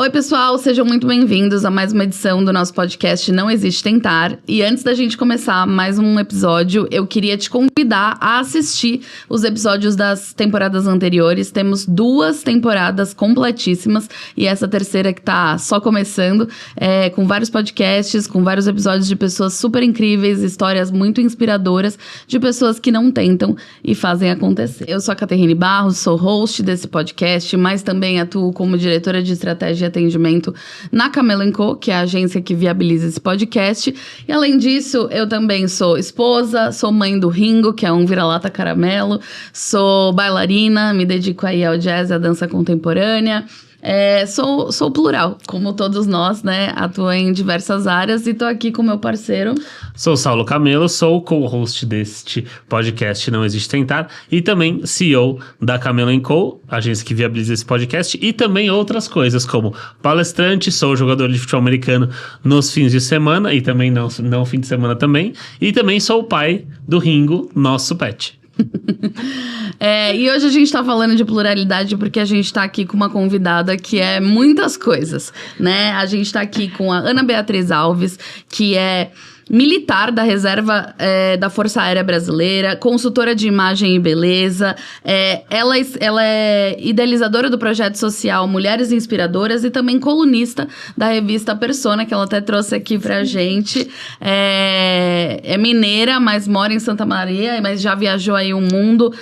Oi, pessoal, sejam muito bem-vindos a mais uma edição do nosso podcast Não Existe Tentar. E antes da gente começar mais um episódio, eu queria te convidar a assistir os episódios das temporadas anteriores. Temos 2 temporadas completíssimas e essa terceira que tá só começando, com vários podcasts, com vários episódios de pessoas super incríveis, histórias muito inspiradoras de pessoas que não tentam e fazem acontecer. Eu sou a Caterine Barros, sou host desse podcast, mas também atuo como diretora de estratégia de atendimento na Camelo & Co, que é a agência que viabiliza esse podcast. E além disso, eu também sou esposa, sou mãe do Ringo, que é um vira-lata caramelo, sou bailarina, me dedico aí ao jazz e à dança contemporânea. Sou plural, como todos nós, né? Atuo em diversas áreas e tô aqui com meu parceiro. Sou Saulo Camelo, sou o co-host deste podcast Não Existe Tentar e também CEO da Camelo & Co, agência que viabiliza esse podcast, e também outras coisas como palestrante, sou jogador de futebol americano nos fins de semana e também não fim de semana também, e também sou o pai do Ringo, nosso pet. E hoje a gente tá falando de pluralidade porque a gente tá aqui com uma convidada que é muitas coisas, né? A gente tá aqui com a Ana Beatriz Alves, que é militar da reserva da Força Aérea Brasileira, consultora de imagem e beleza. Ela é idealizadora do projeto social Mulheres Inspiradoras e também colunista da revista Persona, que ela até trouxe aqui pra gente. É mineira, mas mora em Santa Maria, mas já viajou aí o mundo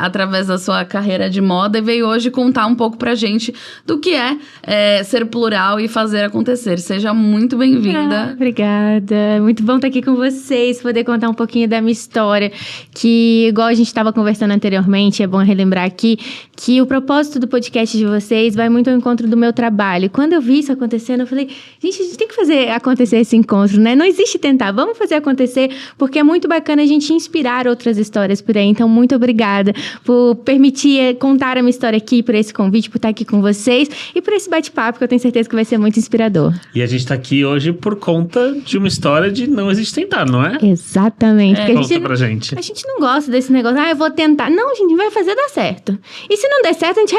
através da sua carreira de moda e veio hoje contar um pouco pra gente do que é ser plural e fazer acontecer. Seja muito bem-vinda. Obrigada. Muito bom estar aqui com vocês, poder contar um pouquinho da minha história, que, igual a gente estava conversando anteriormente, é bom relembrar aqui, que o propósito do podcast de vocês vai muito ao encontro do meu trabalho. Quando eu vi isso acontecendo, eu falei, gente, a gente tem que fazer acontecer esse encontro, né? Não existe tentar, vamos fazer acontecer, porque é muito bacana a gente inspirar outras histórias por aí. Então, muito obrigada por permitir contar a minha história aqui, por esse convite, por estar aqui com vocês e por esse bate-papo, que eu tenho certeza que vai ser muito inspirador. E a gente está aqui hoje por conta de uma história de não existe tentar, não é? Exatamente. Conta pra gente. A gente não gosta desse negócio, eu vou tentar. Não, a gente vai fazer dar certo. E se não der certo, a gente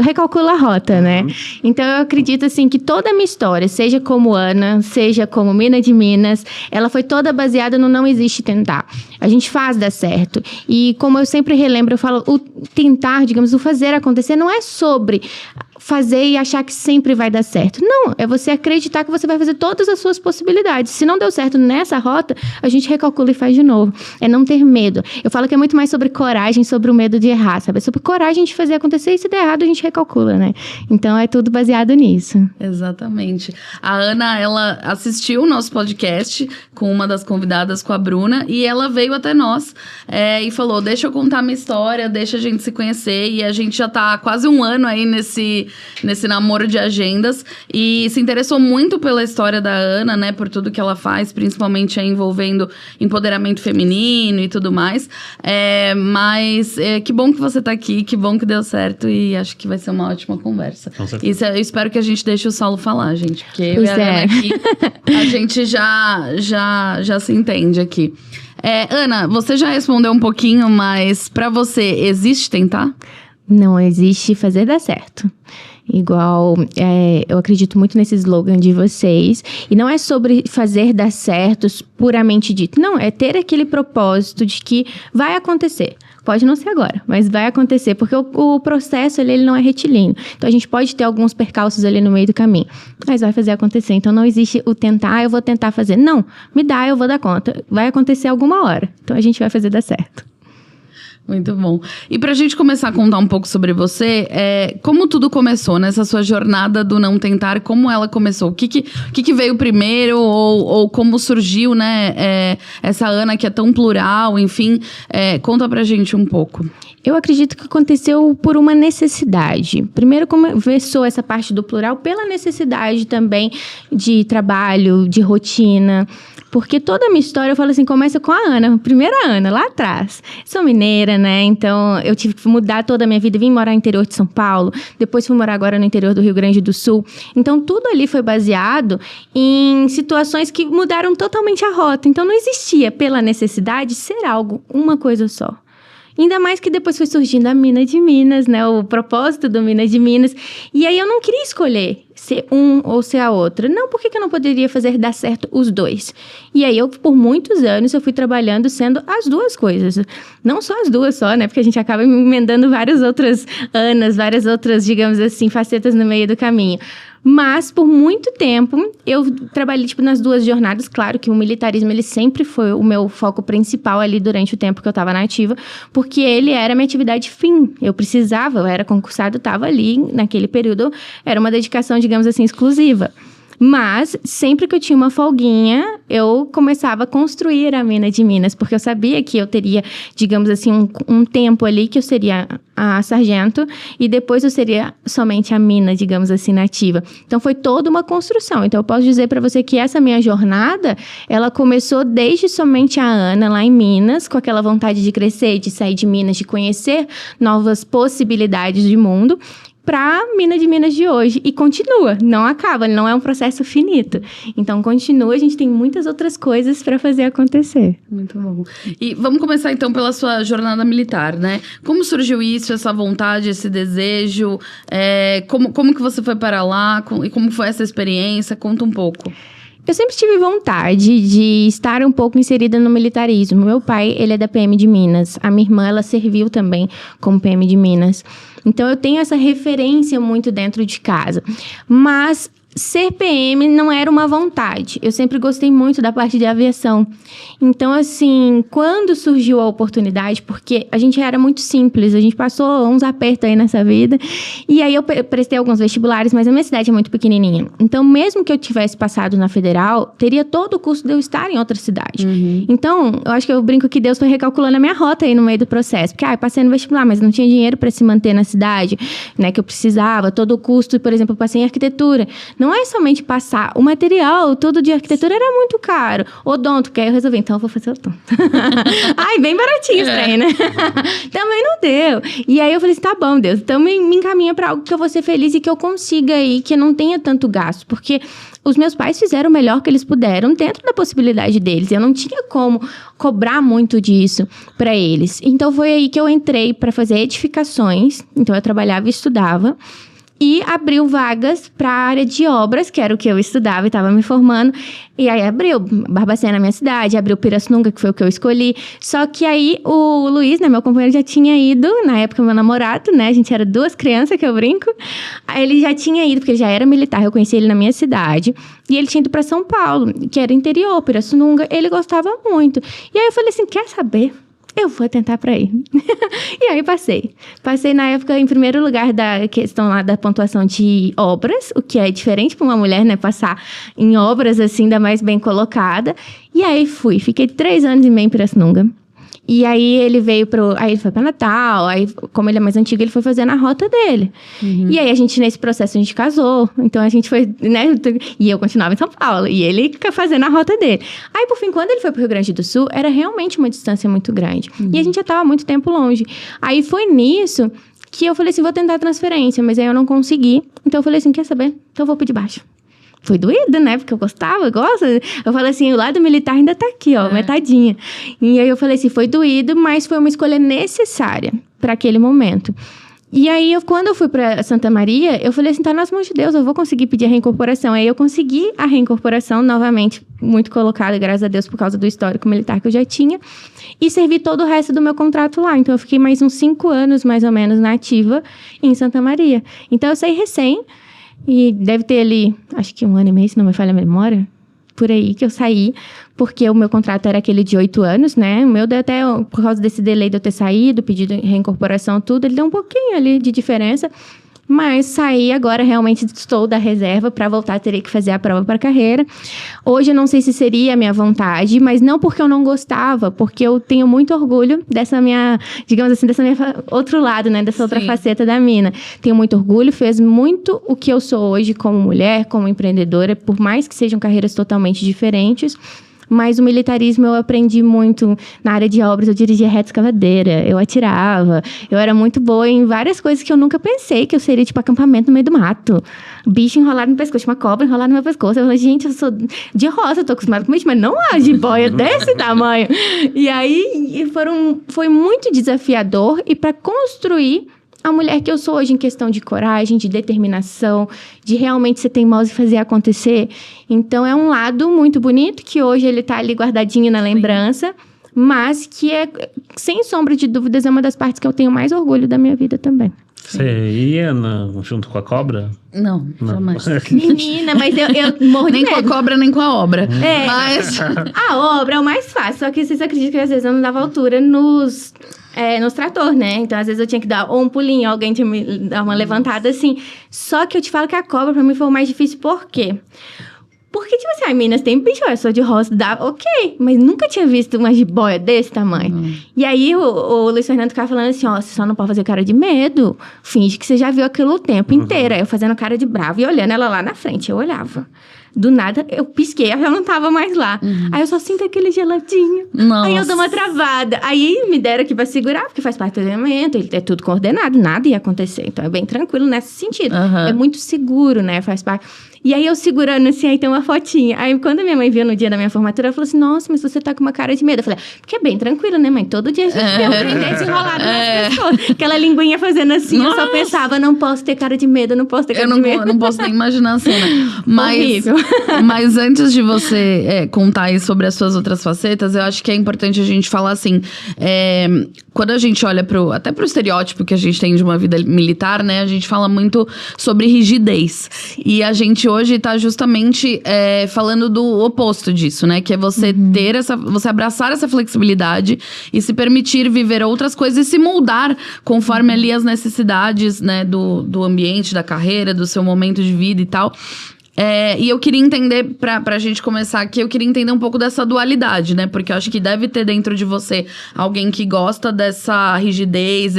recalcula a rota, né? Então, eu acredito, assim, que toda a minha história, seja como Ana, seja como Mina de Minas, ela foi toda baseada no não existe tentar. A gente faz dar certo. E como eu sempre relembro, eu falo, o tentar, digamos, o fazer acontecer não é sobre fazer e achar que sempre vai dar certo. Não, é você acreditar que você vai fazer todas as suas possibilidades. Se não deu certo nessa rota, a gente recalcula e faz de novo. É não ter medo. Eu falo que é muito mais sobre coragem, sobre o medo de errar, sabe? É sobre coragem de fazer acontecer e se der errado, a gente recalcula, né? Então, é tudo baseado nisso. Exatamente. A Ana, ela assistiu o nosso podcast com uma das convidadas, com a Bruna, e ela veio até nós e falou, deixa eu contar minha história, deixa a gente se conhecer, e a gente já tá há quase um ano aí nesse namoro de agendas e se interessou muito pela história da Ana, né, por tudo que ela faz, principalmente envolvendo empoderamento feminino e tudo mais, mas que bom que você tá aqui, que bom que deu certo e acho que vai ser uma ótima conversa. Isso, eu espero que a gente deixe o Saulo falar, gente, porque eu e a Ana aqui, a gente já se entende aqui. Ana, você já respondeu um pouquinho, mas pra você, existe tentar? Não existe fazer dar certo. Igual, eu acredito muito nesse slogan de vocês. E não é sobre fazer dar certo puramente dito. Não, é ter aquele propósito de que vai acontecer. Pode não ser agora, mas vai acontecer. Porque o processo, ele não é retilíneo. Então, a gente pode ter alguns percalços ali no meio do caminho. Mas vai fazer acontecer. Então, não existe o tentar, eu vou tentar fazer. Não, me dá, eu vou dar conta. Vai acontecer alguma hora. Então, a gente vai fazer dar certo. Muito bom. E pra gente começar a contar um pouco sobre você, como tudo começou nessa sua jornada do não tentar, como ela começou? O que veio primeiro ou como surgiu, né, essa Ana que é tão plural, enfim, conta pra gente um pouco. Eu acredito que aconteceu por uma necessidade. Primeiro começou essa parte do plural pela necessidade também de trabalho, de rotina. Porque toda a minha história, eu falo assim, começa com a Ana, a primeira Ana, lá atrás. Sou mineira, né? Então, eu tive que mudar toda a minha vida. Vim morar no interior de São Paulo. Depois fui morar agora no interior do Rio Grande do Sul. Então, tudo ali foi baseado em situações que mudaram totalmente a rota. Então, não existia, pela necessidade, ser algo, uma coisa só. Ainda mais que depois foi surgindo a Mina de Minas, né? O propósito do Mina de Minas. E aí eu não queria escolher ser um ou ser a outra. Não, por que eu não poderia fazer dar certo os dois? E aí, por muitos anos, eu fui trabalhando sendo as duas coisas. Não só as duas só, né? Porque a gente acaba emendando várias outras Anas, várias outras, digamos assim, facetas no meio do caminho. Mas, por muito tempo, eu trabalhei, nas duas jornadas. Claro que o militarismo, ele sempre foi o meu foco principal ali durante o tempo que eu estava na ativa, porque ele era a minha atividade fim. Eu era concursado, estava ali, naquele período, era uma dedicação, digamos assim, exclusiva. Mas, sempre que eu tinha uma folguinha, eu começava a construir a Mina de Minas, porque eu sabia que eu teria, digamos assim, um tempo ali que eu seria a sargento e depois eu seria somente a Mina, digamos assim, nativa. Então, foi toda uma construção. Então, eu posso dizer para você que essa minha jornada, ela começou desde somente a Ana, lá em Minas, com aquela vontade de crescer, de sair de Minas, de conhecer novas possibilidades de mundo, para Mina de Minas de hoje. E continua, não acaba, não é um processo finito. Então, continua, a gente tem muitas outras coisas para fazer acontecer. Muito bom. E vamos começar, então, pela sua jornada militar, né? Como surgiu isso, essa vontade, esse desejo? Como que você foi para lá? E como foi essa experiência? Conta um pouco. Eu sempre tive vontade de estar um pouco inserida no militarismo. Meu pai, ele é da PM de Minas. A minha irmã, ela serviu também como PM de Minas. Então, eu tenho essa referência muito dentro de casa. Mas ser PM não era uma vontade. Eu sempre gostei muito da parte de aviação. Então, assim, quando surgiu a oportunidade, porque a gente era muito simples, a gente passou uns apertos aí nessa vida, e aí eu prestei alguns vestibulares, mas a minha cidade é muito pequenininha. Então, mesmo que eu tivesse passado na Federal, teria todo o custo de eu estar em outra cidade. Uhum. Então, eu acho que eu brinco que Deus foi recalculando a minha rota aí no meio do processo. Porque, eu passei no vestibular, mas não tinha dinheiro para se manter na cidade, né, que eu precisava, todo o custo, por exemplo, eu passei em arquitetura. Não é somente passar. O material, tudo de arquitetura era muito caro. Odonto, que aí eu resolvi, então eu vou fazer odonto. Ai, bem baratinho esse trem, né? Também não deu. E aí eu falei assim, tá bom, Deus, então me encaminha pra algo que eu vou ser feliz e que eu consiga aí, que não tenha tanto gasto. Porque os meus pais fizeram o melhor que eles puderam dentro da possibilidade deles. Eu não tinha como cobrar muito disso pra eles. Então foi aí que eu entrei pra fazer edificações. Então eu trabalhava e estudava. E abriu vagas para a área de obras, que era o que eu estudava e estava me formando. E aí abriu Barbacena, minha cidade, abriu Pirassununga, que foi o que eu escolhi. Só que aí o Luiz, né, meu companheiro, já tinha ido, na época meu namorado, né, a gente era duas crianças, que eu brinco. Aí ele já tinha ido, porque ele já era militar, eu conheci ele na minha cidade. E ele tinha ido para São Paulo, que era interior, Pirassununga, ele gostava muito. E aí eu falei assim, quer saber? Eu vou tentar para ir. E aí passei. Passei na época em primeiro lugar da questão lá da pontuação de obras, o que é diferente para uma mulher, né? Passar em obras assim, ainda mais bem colocada. E aí fui. Fiquei 3 anos e meio em Pirassununga. E aí ele veio aí ele foi para Natal, aí como ele é mais antigo, ele foi fazendo a rota dele. Uhum. E aí nesse processo a gente casou, então a gente foi, né, e eu continuava em São Paulo, e ele fazendo a rota dele. Aí por fim, quando ele foi pro Rio Grande do Sul, era realmente uma distância muito grande. Uhum. E a gente já tava muito tempo longe. Aí foi nisso que eu falei assim, vou tentar a transferência, mas aí eu não consegui. Então eu falei assim, quer saber? Então eu vou pedir baixo. Foi doído, né? Porque eu gostava, eu gosto. Eu falei assim, o lado militar ainda tá aqui, ó, metadinha. E aí eu falei assim, foi doído, mas foi uma escolha necessária para aquele momento. E aí, quando eu fui para Santa Maria, eu falei assim, tá nas mãos de Deus, eu vou conseguir pedir a reincorporação. Aí eu consegui a reincorporação, novamente, muito colocada, graças a Deus, por causa do histórico militar que eu já tinha. E servi todo o resto do meu contrato lá. Então, eu fiquei mais uns 5 anos, mais ou menos, na ativa em Santa Maria. Então, eu saí recém. E deve ter ali, acho que 1 ano e meio, se não me falha a memória, por aí que eu saí, porque o meu contrato era aquele de 8 anos, né? O meu deu até, por causa desse delay de eu ter saído, pedido de reincorporação, tudo, ele deu um pouquinho ali de diferença. Mas saí agora, realmente estou da reserva para voltar, terei que fazer a prova para carreira. Hoje eu não sei se seria a minha vontade, mas não porque eu não gostava, porque eu tenho muito orgulho dessa minha, digamos assim, dessa minha outro lado, né? Dessa outra faceta da Mina. Tenho muito orgulho, fez muito o que eu sou hoje como mulher, como empreendedora, por mais que sejam carreiras totalmente diferentes. mas o militarismo eu aprendi muito na área de obras. Eu dirigia retroescavadeira, eu atirava, eu era muito boa em várias coisas que eu nunca pensei que eu seria, tipo, acampamento no meio do mato. Bicho enrolado no pescoço, uma cobra enrolada no meu pescoço. Eu falei, gente, eu sou de roça, eu tô acostumada com bicho, mas não há jiboia desse tamanho. E aí, foi muito desafiador, e para construir a mulher que eu sou hoje, em questão de coragem, de determinação, de realmente ser teimosa e fazer acontecer. Então, é um lado muito bonito, que hoje ele tá ali guardadinho na lembrança, mas que sem sombra de dúvidas, é uma das partes que eu tenho mais orgulho da minha vida também. Você ia junto com a cobra? Não, jamais. Menina, mas eu morro de Nem medo. com a cobra, nem com a obra. Mas... A obra é o mais fácil, só que vocês acreditam que às vezes eu não dava altura nos trator, né? Então, às vezes eu tinha que dar ou um pulinho, alguém tinha que me dar uma levantada, assim. Só que eu te falo que a cobra, pra mim, foi o mais difícil. Por quê? Porque, tipo assim, Minas tem bicho, eu sou de roça, dá, ok. Mas nunca tinha visto uma jiboia desse tamanho. E aí, o Luiz Fernando ficava falando assim, ó, você só não pode fazer cara de medo. Finge que você já viu aquilo o tempo inteiro. Aí eu fazendo cara de bravo e olhando ela lá na frente, eu olhava. Do nada, eu pisquei, ela não tava mais lá. Aí eu só sinto aquele geladinho. Nossa. Aí eu dou uma travada. Aí me deram aqui pra segurar, porque faz parte do treinamento, ele é tudo coordenado, nada ia acontecer. Então é bem tranquilo nesse sentido. É muito seguro, né? Faz parte. E aí eu segurando assim, aí tem uma fotinha. Aí quando a minha mãe viu no dia da minha formatura, ela falou assim, nossa, mas você tá com uma cara de medo. Eu falei, porque é bem tranquilo, né, mãe? Todo dia a gente vê um trem desse enrolado nas pessoas. Aquela linguinha fazendo assim, nossa. Eu só pensava, não posso ter cara de medo, não posso ter cara de medo. Eu não posso nem imaginar a cena. Horrível. Mas antes de você contar aí sobre as suas outras facetas, eu acho que é importante a gente falar assim, quando a gente olha até pro estereótipo que a gente tem de uma vida militar, né? A gente fala muito sobre rigidez. E a gente hoje tá justamente falando do oposto disso, né? Que é você você abraçar essa flexibilidade e se permitir viver outras coisas e se moldar conforme ali as necessidades, né? Do ambiente, da carreira, do seu momento de vida e tal. E eu queria entender, pra gente começar aqui, eu queria entender um pouco dessa dualidade, né? Porque eu acho que deve ter dentro de você alguém que gosta dessa rigidez,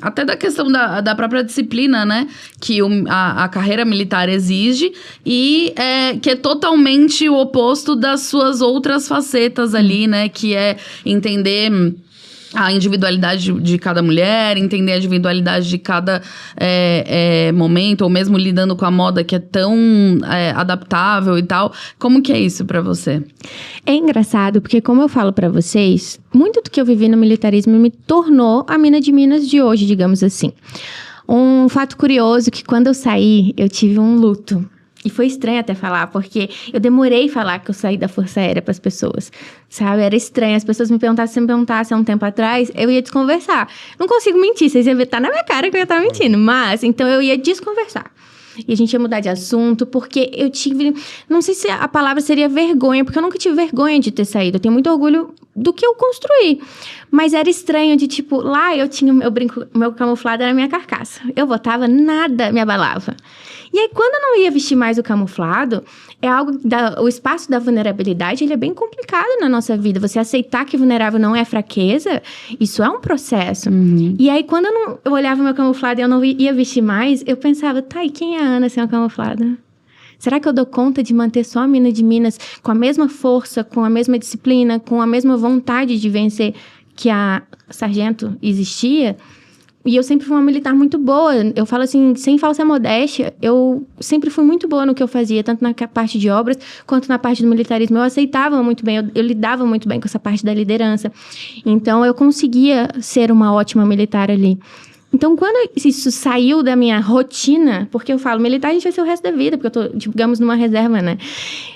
até da questão da própria disciplina, né? Que a carreira militar exige e que é totalmente o oposto das suas outras facetas ali, né? Que é entender a individualidade de cada mulher, entender a individualidade de cada momento, ou mesmo lidando com a moda que é tão adaptável e tal. Como que é isso pra você? É engraçado, porque como eu falo pra vocês, muito do que eu vivi no militarismo me tornou a Mina de Minas de hoje, digamos assim. Um fato curioso que quando eu saí, eu tive um luto. E foi estranho até falar, porque eu demorei a falar que eu saí da Força Aérea pras pessoas, sabe? Era estranho, as pessoas me perguntassem, se me perguntassem há um tempo atrás, eu ia desconversar. Não consigo mentir, vocês iam ver, tá na minha cara que eu ia estar mentindo, mas, então eu ia desconversar. E a gente ia mudar de assunto, porque eu tive... Não sei se a palavra seria vergonha, porque eu nunca tive vergonha de ter saído. Eu tenho muito orgulho do que eu construí. Mas era estranho de, tipo, lá eu tinha meu camuflado era a minha carcaça. Eu botava, nada me abalava. E aí, quando eu não ia vestir mais o camuflado, o espaço da vulnerabilidade, ele é bem complicado na nossa vida. Você aceitar que vulnerável não é fraqueza, isso é um processo. E aí, quando eu olhava meu camuflado e eu não ia vestir mais, eu pensava, tá, e quem é a Ana sem o camuflado? Será que eu dou conta de manter só a Mina de Minas com a mesma força, com a mesma disciplina, com a mesma vontade de vencer que a sargento existia? E eu sempre fui uma militar muito boa. Eu falo assim, sem falsa modéstia, eu sempre fui muito boa no que eu fazia, tanto na parte de obras quanto na parte do militarismo. Eu aceitava muito bem, eu lidava muito bem com essa parte da liderança. Então, eu conseguia ser uma ótima militar ali. Então, quando isso saiu da minha rotina, porque eu falo, militar a gente vai ser o resto da vida, porque eu tô, digamos, numa reserva, né?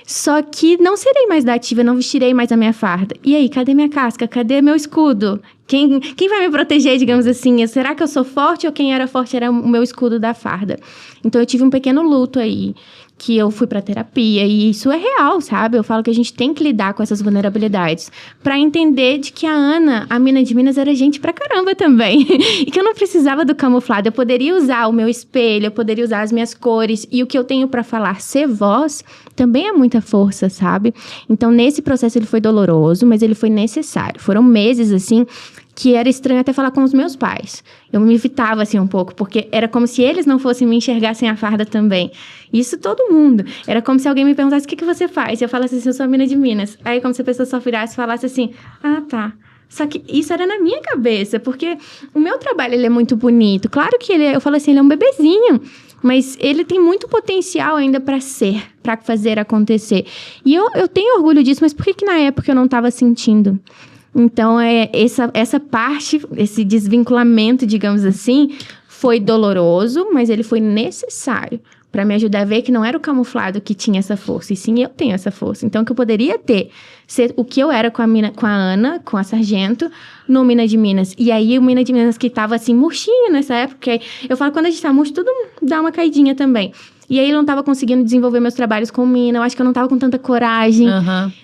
Só que não serei mais da ativa, não vestirei mais a minha farda. E aí, cadê minha casca? Cadê meu escudo? Quem vai me proteger, digamos assim? Será que eu sou forte ou quem era forte era o meu escudo da farda? Então, eu tive um pequeno luto aí, que eu fui pra terapia, e isso é real, sabe? Eu falo que a gente tem que lidar com essas vulnerabilidades pra entender de que a Ana, a Mina de Minas, era gente pra caramba também. E que eu não precisava do camuflado, eu poderia usar o meu espelho, eu poderia usar as minhas cores, e o que eu tenho pra falar, ser voz, também é muita força, sabe? Então, nesse processo ele foi doloroso, mas ele foi necessário. Foram meses, assim, que era estranho até falar com os meus pais. Eu me evitava, assim, um pouco, porque era como se eles não fossem me enxergar sem a farda também. Isso todo mundo. Era como se alguém me perguntasse, o que você faz? E eu falasse assim, eu sou a mina de Minas. Aí como se a pessoa só virasse e falasse assim, ah, tá. Só que isso era na minha cabeça, porque o meu trabalho, ele é muito bonito. Claro que eu falo assim, ele é um bebezinho, mas ele tem muito potencial ainda para fazer acontecer. E eu tenho orgulho disso, mas por que na época eu não estava sentindo? Então, essa parte, esse desvinculamento, digamos assim, foi doloroso, mas ele foi necessário para me ajudar a ver que não era o camuflado que tinha essa força, e sim eu tenho essa força. Então, que eu poderia ser o que eu era com a Ana, com a Sargento, no Mina de Minas. E aí, o Mina de Minas que tava assim, murchinho nessa época, eu falo, quando a gente tá murcho, tudo dá uma caidinha também. E aí, eu não tava conseguindo desenvolver meus trabalhos com Mina, eu acho que eu não tava com tanta coragem,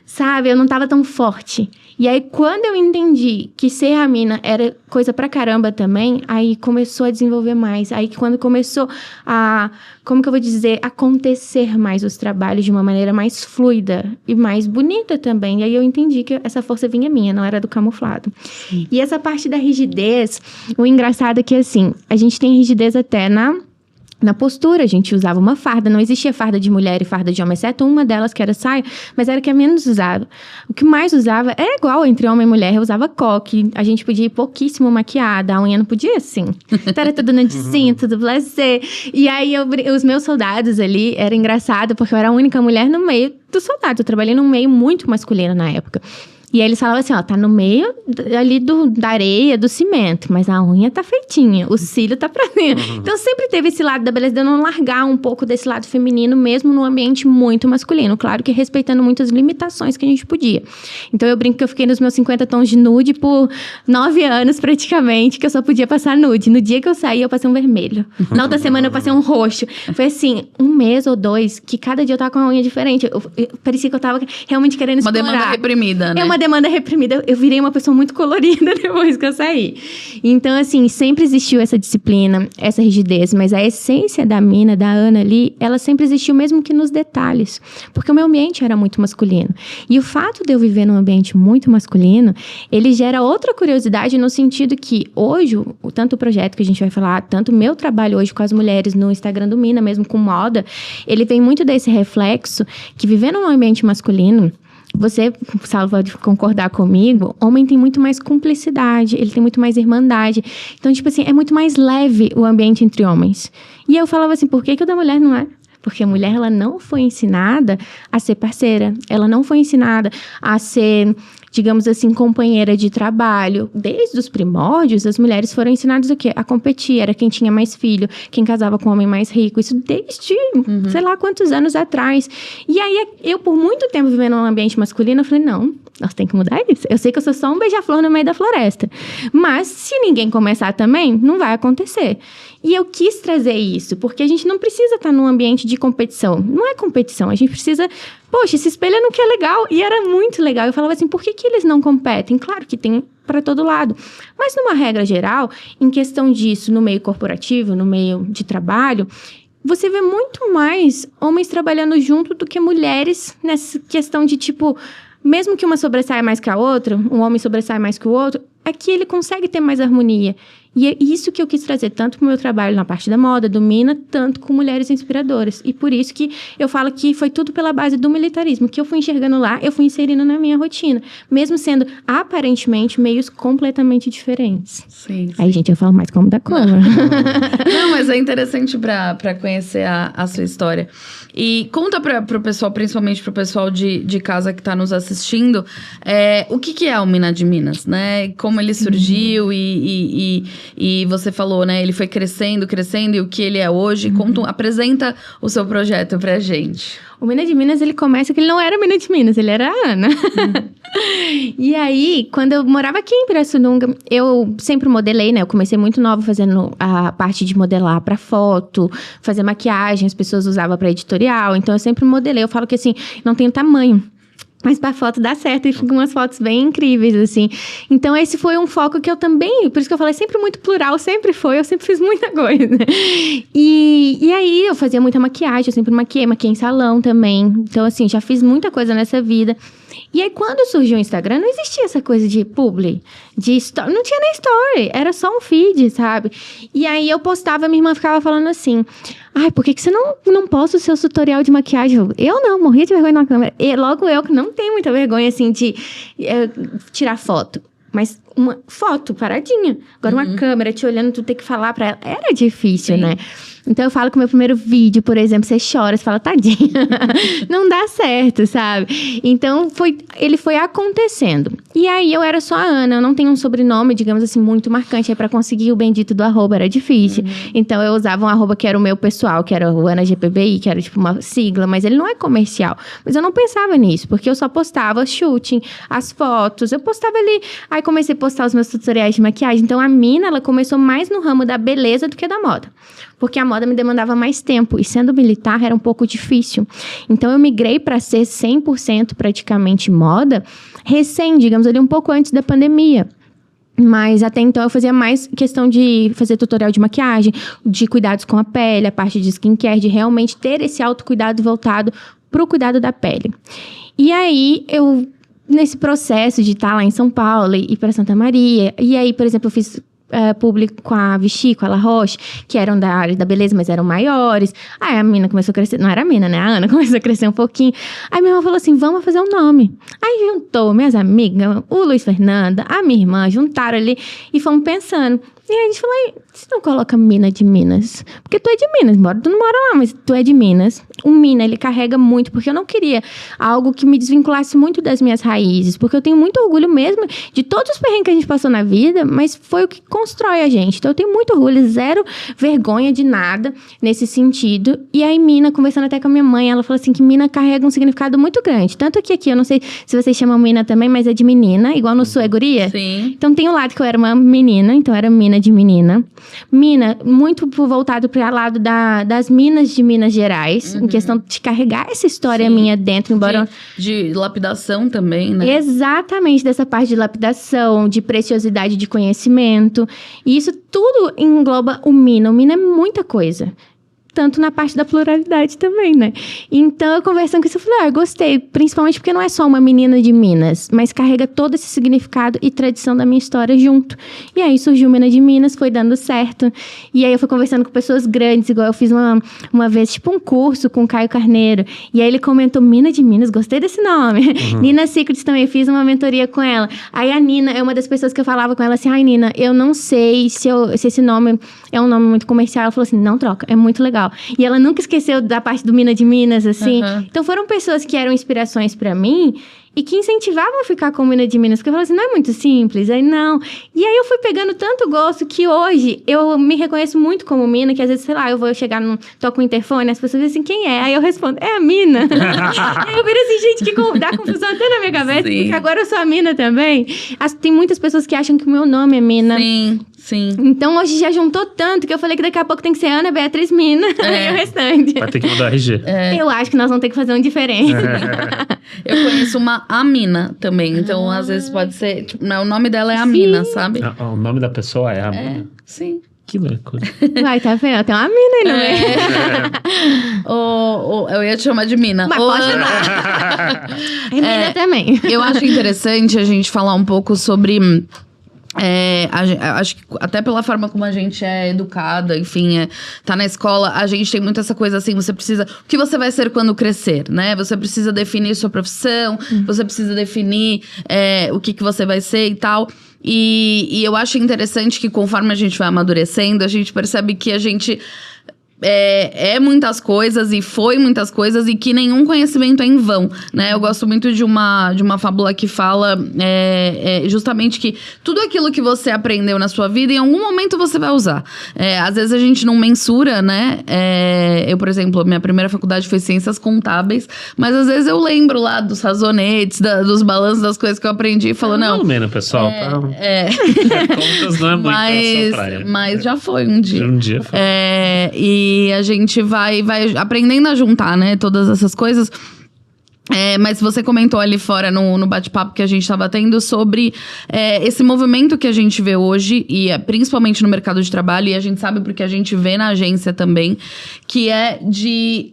sabe? Eu não tava tão forte. E aí, quando eu entendi que ser a Mina era coisa pra caramba também, aí começou a desenvolver mais. Aí, quando começou a, como que eu vou dizer, acontecer mais os trabalhos de uma maneira mais fluida e mais bonita também. E aí, eu entendi que essa força vinha minha, não era do camuflado. Sim. E essa parte da rigidez, o engraçado é que, assim, a gente tem rigidez até na postura, a gente usava uma farda, não existia farda de mulher e farda de homem, exceto uma delas que era saia, mas era que a menos usada. O que mais usava era igual entre homem e mulher, eu usava coque, a gente podia ir pouquíssimo maquiada, a unha não podia assim. Então era tudo nudezinho, tudo blasé. E aí os meus soldados ali, era engraçado, porque eu era a única mulher no meio dos soldados, eu trabalhei num meio muito masculino na época. E aí eles falavam assim, ó, tá no meio ali da areia, do cimento, mas a unha tá feitinha, o cílio tá pra dentro. Então sempre teve esse lado da beleza de eu não largar um pouco desse lado feminino, mesmo num ambiente muito masculino. Claro que respeitando muitas limitações que a gente podia. Então eu brinco que eu fiquei nos meus 50 tons de nude por 9 anos praticamente, que eu só podia passar nude. No dia que eu saí, eu passei um vermelho. Na outra semana eu passei um roxo. Foi assim, 1 mês ou 2, que cada dia eu tava com uma unha diferente. Parecia que eu tava realmente querendo explorar. Uma demanda reprimida, né? É uma demanda reprimida. Eu virei uma pessoa muito colorida depois que eu saí. Então, assim, sempre existiu essa disciplina, essa rigidez, mas a essência da Mina, da Ana ali, ela sempre existiu mesmo que nos detalhes, porque o meu ambiente era muito masculino. E o fato de eu viver num ambiente muito masculino, ele gera outra curiosidade no sentido que hoje, tanto o projeto que a gente vai falar, tanto o meu trabalho hoje com as mulheres no Instagram do Mina, mesmo com moda, ele vem muito desse reflexo que viver num ambiente masculino, você, Saulo, pode concordar comigo, homem tem muito mais cumplicidade, ele tem muito mais irmandade. Então, tipo assim, é muito mais leve o ambiente entre homens. E eu falava assim, por que o da mulher não é? Porque a mulher, ela não foi ensinada a ser parceira. Ela não foi ensinada a ser, digamos assim, companheira de trabalho. Desde os primórdios, as mulheres foram ensinadas o quê? A competir. Era quem tinha mais filho, quem casava com um homem mais rico. Isso desde, sei lá quantos anos atrás. E aí, eu, por muito tempo vivendo num ambiente masculino, eu falei, não, nós temos que mudar isso. Eu sei que eu sou só um beija-flor no meio da floresta. Mas, se ninguém começar também, não vai acontecer. E eu quis trazer isso, porque a gente não precisa estar num ambiente de competição. Não é competição, a gente precisa... Poxa, se espelha no que é legal. E era muito legal. Eu falava assim, por que eles não competem? Claro que tem para todo lado. Mas, numa regra geral, em questão disso, no meio corporativo, no meio de trabalho, você vê muito mais homens trabalhando junto do que mulheres nessa questão de, tipo... Mesmo que uma sobressaia mais que a outra, um homem sobressaia mais que o outro, aqui ele consegue ter mais harmonia. E é isso que eu quis trazer, tanto com o meu trabalho na parte da moda, do Mina, tanto com mulheres inspiradoras. E por isso que eu falo que foi tudo pela base do militarismo, que eu fui enxergando lá, eu fui inserindo na minha rotina. Mesmo sendo, aparentemente, meios completamente diferentes. Sim. Aí, gente, eu falo mais como da cor. Não, mas é interessante pra conhecer a sua história. E conta pro pessoal, principalmente pro pessoal de casa que tá nos assistindo, o que é o Mina de Minas, né? Como ele surgiu e você falou, né? Ele foi crescendo e o que ele é hoje. Apresenta o seu projeto pra gente. O Mina de Minas, ele começa que ele não era Mina de Minas, ele era a Ana. E aí, quando eu morava aqui em Pirassununga, eu sempre modelei, né? Eu comecei muito nova fazendo a parte de modelar pra foto, fazer maquiagem, as pessoas usavam pra editorial. Então, eu sempre modelei. Eu falo que, assim, não tenho tamanho. Mas pra foto dá certo e ficam umas fotos bem incríveis, assim. Então, esse foi um foco que eu também... Por isso que eu falei, sempre muito plural, sempre foi. Eu sempre fiz muita coisa. E aí, eu fazia muita maquiagem. Eu sempre maquiei em salão também. Então, assim, já fiz muita coisa nessa vida. E aí, quando surgiu o Instagram, não existia essa coisa de publi, de story. Não tinha nem story, era só um feed, sabe? E aí, eu postava, minha irmã ficava falando assim... Ai, por que você não posta o seu tutorial de maquiagem? Eu não, morria de vergonha na câmera. E logo eu, que não tenho muita vergonha, assim, de tirar foto. Mas uma foto paradinha. Agora, uma câmera te olhando, tu ter que falar pra ela. Era difícil, né? Então, eu falo que o meu primeiro vídeo, por exemplo, você chora, você fala, tadinha. Não dá certo, sabe? Então, ele foi acontecendo. E aí, eu era só a Ana. Eu não tenho um sobrenome, digamos assim, muito marcante. Aí, pra conseguir o bendito do arroba, era difícil. Então, eu usava um arroba que era o meu pessoal, que era o AnaGPBI, que era tipo uma sigla. Mas ele não é comercial. Mas eu não pensava nisso, porque eu só postava shooting, as fotos. Eu postava ali. Aí, comecei a postar os meus tutoriais de maquiagem. Então, a Mina, ela começou mais no ramo da beleza do que da moda. Porque a moda me demandava mais tempo. E sendo militar, era um pouco difícil. Então, eu migrei para ser 100% praticamente moda, recém, digamos ali, um pouco antes da pandemia. Mas até então eu fazia mais questão de fazer tutorial de maquiagem, de cuidados com a pele, a parte de skincare, de realmente ter esse autocuidado voltado para o cuidado da pele. E aí, nesse processo de estar lá em São Paulo e ir para Santa Maria, e aí, por exemplo, eu fiz... público com a Vichy, com a La Roche, que eram da área da beleza, mas eram maiores. Aí a mina começou a crescer, não era a mina, né? A Ana começou a crescer um pouquinho. Aí minha irmã falou assim, vamos fazer um nome. Aí juntou minhas amigas, o Luiz Fernanda, a minha irmã, juntaram ali e fomos pensando. E aí a gente falou, você não coloca Mina de Minas? Porque tu é de Minas, embora tu não mora lá, mas tu é de Minas. O Mina, ele carrega muito, porque eu não queria algo que me desvinculasse muito das minhas raízes, porque eu tenho muito orgulho mesmo de todos os perrengues que a gente passou na vida, mas foi o que constrói a gente. Então eu tenho muito orgulho, zero vergonha de nada nesse sentido. E aí Mina, conversando até com a minha mãe, ela falou assim que Mina carrega um significado muito grande. Tanto que aqui, eu não sei se vocês chamam Mina também, mas é de menina, igual no Sul é guria. Sim. Então tem um lado que eu era uma menina, então era Mina de menina. Mina, muito voltado para o lado das minas de Minas Gerais, em questão de carregar essa história minha dentro, embora... De lapidação também, né? Exatamente, dessa parte de lapidação, de preciosidade de conhecimento. E isso tudo engloba o Mina. O Mina é muita coisa. Tanto na parte da pluralidade também, né? Então, eu conversando com isso, eu falei, eu gostei. Principalmente porque não é só uma menina de Minas, mas carrega todo esse significado e tradição da minha história junto. E aí, surgiu Mina de Minas, foi dando certo. E aí, eu fui conversando com pessoas grandes, igual eu fiz uma vez, tipo, um curso com o Caio Carneiro. E aí, ele comentou, Mina de Minas, gostei desse nome. Nina Secrets também, fiz uma mentoria com ela. Aí, a Nina é uma das pessoas que eu falava com ela assim, ai, Nina, eu não sei se esse nome é um nome muito comercial. Ela falou assim, não troca, é muito legal. E ela nunca esqueceu da parte do Mina de Minas, assim. Então, foram pessoas que eram inspirações pra mim e que incentivavam a ficar com Mina de Minas. Porque eu falava assim, não é muito simples? Aí, não. E aí, eu fui pegando tanto gosto que hoje eu me reconheço muito como Mina, que às vezes, sei lá, eu vou chegar, toco o interfone, as pessoas dizem assim, quem é? Aí eu respondo, é a Mina. Aí eu viro assim, gente, que dá confusão até na minha cabeça, porque agora eu sou a Mina também. Tem muitas pessoas que acham que o meu nome é Mina. Sim. Então, hoje já juntou tanto que eu falei que daqui a pouco tem que ser Ana Beatriz Mina e o restante. Vai ter que mudar o RG. Eu acho que nós vamos ter que fazer uma diferença. Eu conheço uma Amina também, então às vezes pode ser... Tipo, o nome dela é Amina, sabe? O nome da pessoa é a Mina? Sim. Que loucura. Vai, tá vendo? Tem uma Mina aí no meio. Eu ia te chamar de Mina. Mas pode chamar. É Mina também. Eu acho interessante a gente falar um pouco sobre... acho que até pela forma como a gente é educada, enfim, tá na escola, a gente tem muito essa coisa assim, você precisa... O que você vai ser quando crescer, né? Você precisa definir sua profissão, você precisa definir o que você vai ser e tal. E eu acho interessante que conforme a gente vai amadurecendo, a gente percebe que a gente... muitas coisas e foi muitas coisas e que nenhum conhecimento é em vão, né? Eu gosto muito de uma fábula que fala justamente que tudo aquilo que você aprendeu na sua vida, em algum momento você vai usar. Às vezes a gente não mensura, né? Eu, por exemplo, minha primeira faculdade foi Ciências Contábeis, mas às vezes eu lembro lá dos razonetes, dos balanços, das coisas que eu aprendi e falo, não... Pelo menos, pessoal. Contas não é muito a sua praia. Mas já foi um dia. Um dia foi. E a gente vai aprendendo a juntar, né, todas essas coisas. Mas você comentou ali fora no bate-papo que a gente estava tendo sobre esse movimento que a gente vê hoje, e principalmente no mercado de trabalho, e a gente sabe porque a gente vê na agência também, que é de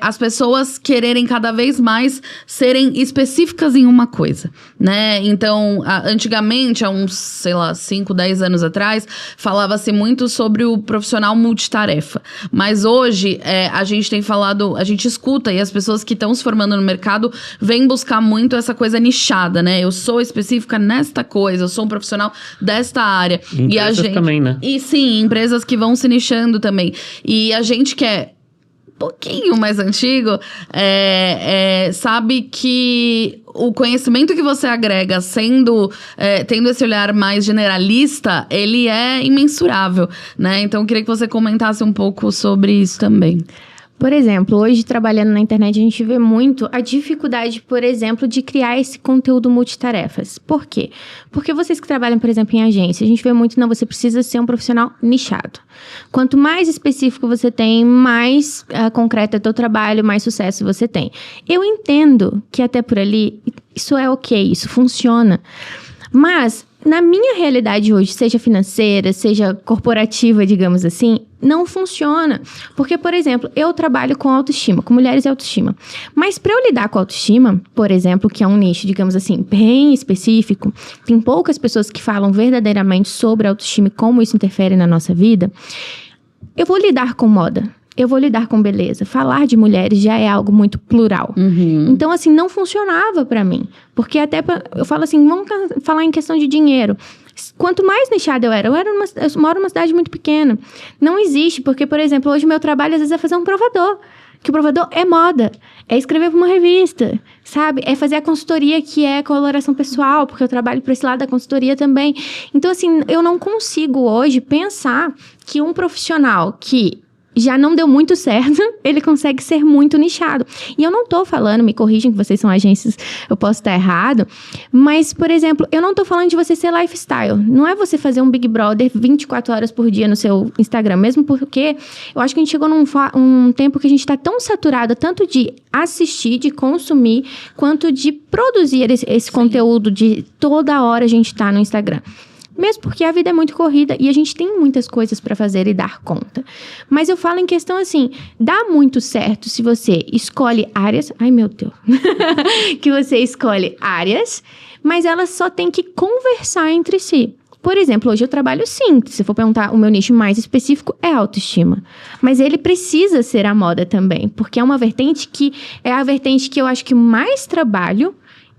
as pessoas quererem cada vez mais serem específicas em uma coisa, né? Então, antigamente, há uns, 5, 10 anos atrás, falava-se muito sobre o profissional multitarefa. Mas hoje, a gente tem falado, a gente escuta, e as pessoas que estão se formando no mercado vem buscar muito essa coisa nichada, né? Eu sou específica nesta coisa, eu sou um profissional desta área. Empresas e a gente também, né? E sim, empresas que vão se nichando também. E a gente que é um pouquinho mais antigo, sabe que o conhecimento que você agrega tendo esse olhar mais generalista, ele é imensurável, né? Então, eu queria que você comentasse um pouco sobre isso também. Por exemplo, hoje trabalhando na internet, a gente vê muito a dificuldade, por exemplo, de criar esse conteúdo multitarefas. Por quê? Porque vocês que trabalham, por exemplo, em agência, a gente vê muito, não, você precisa ser um profissional nichado. Quanto mais específico você tem, mais concreto é teu trabalho, mais sucesso você tem. Eu entendo que até por ali, isso é ok, isso funciona. Mas, na minha realidade hoje, seja financeira, seja corporativa, digamos assim, não funciona. Porque, por exemplo, eu trabalho com autoestima, com mulheres e autoestima. Mas para eu lidar com autoestima, por exemplo, que é um nicho, digamos assim, bem específico, tem poucas pessoas que falam verdadeiramente sobre autoestima e como isso interfere na nossa vida, eu vou lidar com moda. Eu vou lidar com beleza. Falar de mulheres já é algo muito plural. Uhum. Então, assim, não funcionava pra mim. Porque até, eu falo assim, vamos falar em questão de dinheiro. Quanto mais nichada eu moro numa cidade muito pequena. Não existe, porque, por exemplo, hoje o meu trabalho às vezes é fazer um provador. Que o provador é moda, é escrever para uma revista, sabe? É fazer a consultoria que é coloração pessoal, porque eu trabalho para esse lado da consultoria também. Então, assim, eu não consigo hoje pensar que um profissional que já não deu muito certo, ele consegue ser muito nichado. E eu não tô falando, me corrigem que vocês são agências, eu posso estar errado, mas, por exemplo, eu não tô falando de você ser lifestyle. Não é você fazer um Big Brother 24 horas por dia no seu Instagram, mesmo porque eu acho que a gente chegou num tempo que a gente tá tão saturado, tanto de assistir, de consumir, quanto de produzir esse conteúdo de toda hora a gente tá no Instagram. Mesmo porque a vida é muito corrida e a gente tem muitas coisas para fazer e dar conta. Mas eu falo em questão assim, dá muito certo se você escolhe áreas... Ai, meu Deus! Que você escolhe áreas, mas elas só têm que conversar entre si. Por exemplo, hoje eu trabalho sim, se for perguntar, o meu nicho mais específico é autoestima. Mas ele precisa ser a moda também, porque é uma vertente que é a vertente que eu acho que mais trabalho,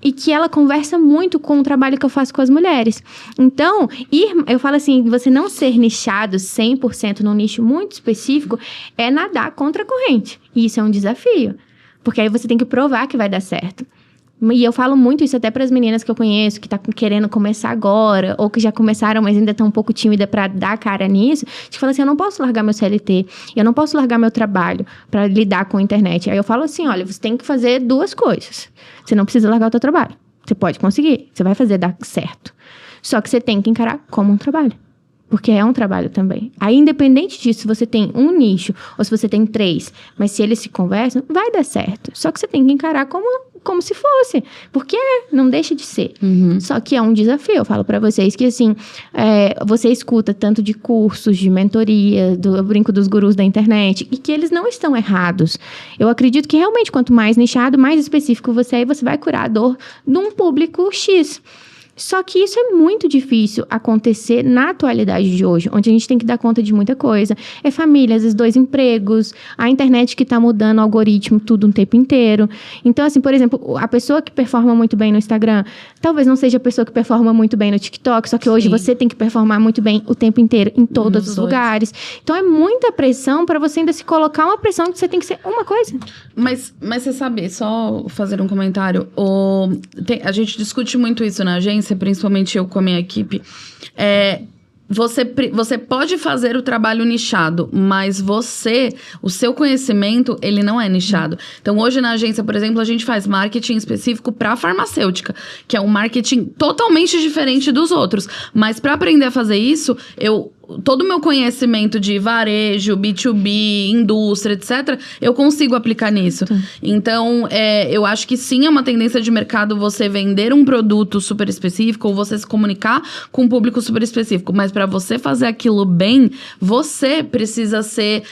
e que ela conversa muito com o trabalho que eu faço com as mulheres. Então, eu falo assim, você não ser nichado 100% num nicho muito específico é nadar contra a corrente. E isso é um desafio, porque aí você tem que provar que vai dar certo. E eu falo muito isso até para as meninas que eu conheço, que tá querendo começar agora, ou que já começaram, mas ainda estão um pouco tímida para dar cara nisso. Te falo assim, eu não posso largar meu CLT, eu não posso largar meu trabalho para lidar com a internet. Aí eu falo assim, olha, você tem que fazer duas coisas. Você não precisa largar o teu trabalho. Você pode conseguir, você vai fazer dar certo. Só que você tem que encarar como um trabalho. Porque é um trabalho também. Aí, independente disso, se você tem um nicho ou se você tem 3, mas se eles se conversam, vai dar certo. Só que você tem que encarar como se fosse. Porque não deixa de ser. Uhum. Só que é um desafio. Eu falo pra vocês que, assim, você escuta tanto de cursos, de mentoria, eu brinco dos gurus da internet, e que eles não estão errados. Eu acredito que, realmente, quanto mais nichado, mais específico você é, você vai curar a dor de um público X. Só que isso é muito difícil acontecer na atualidade de hoje, onde a gente tem que dar conta de muita coisa. É família, às vezes 2 empregos, a internet que tá mudando o algoritmo tudo o tempo inteiro. Então, assim, por exemplo, a pessoa que performa muito bem no Instagram, talvez não seja a pessoa que performa muito bem no TikTok, só que hoje você tem que performar muito bem o tempo inteiro em todos os lugares. Então, é muita pressão para você ainda se colocar uma pressão que você tem que ser uma coisa. Mas você sabe, só fazer um comentário, a gente discute muito isso na agência, principalmente eu com a minha equipe, você pode fazer o trabalho nichado, mas o seu conhecimento, ele não é nichado. Então, hoje na agência, por exemplo, a gente faz marketing específico para farmacêutica, que é um marketing totalmente diferente dos outros. Mas para aprender a fazer isso, todo o meu conhecimento de varejo, B2B, indústria, etc., eu consigo aplicar nisso. Então, eu acho que sim, é uma tendência de mercado você vender um produto super específico ou você se comunicar com um público super específico. Mas para você fazer aquilo bem, você precisa ser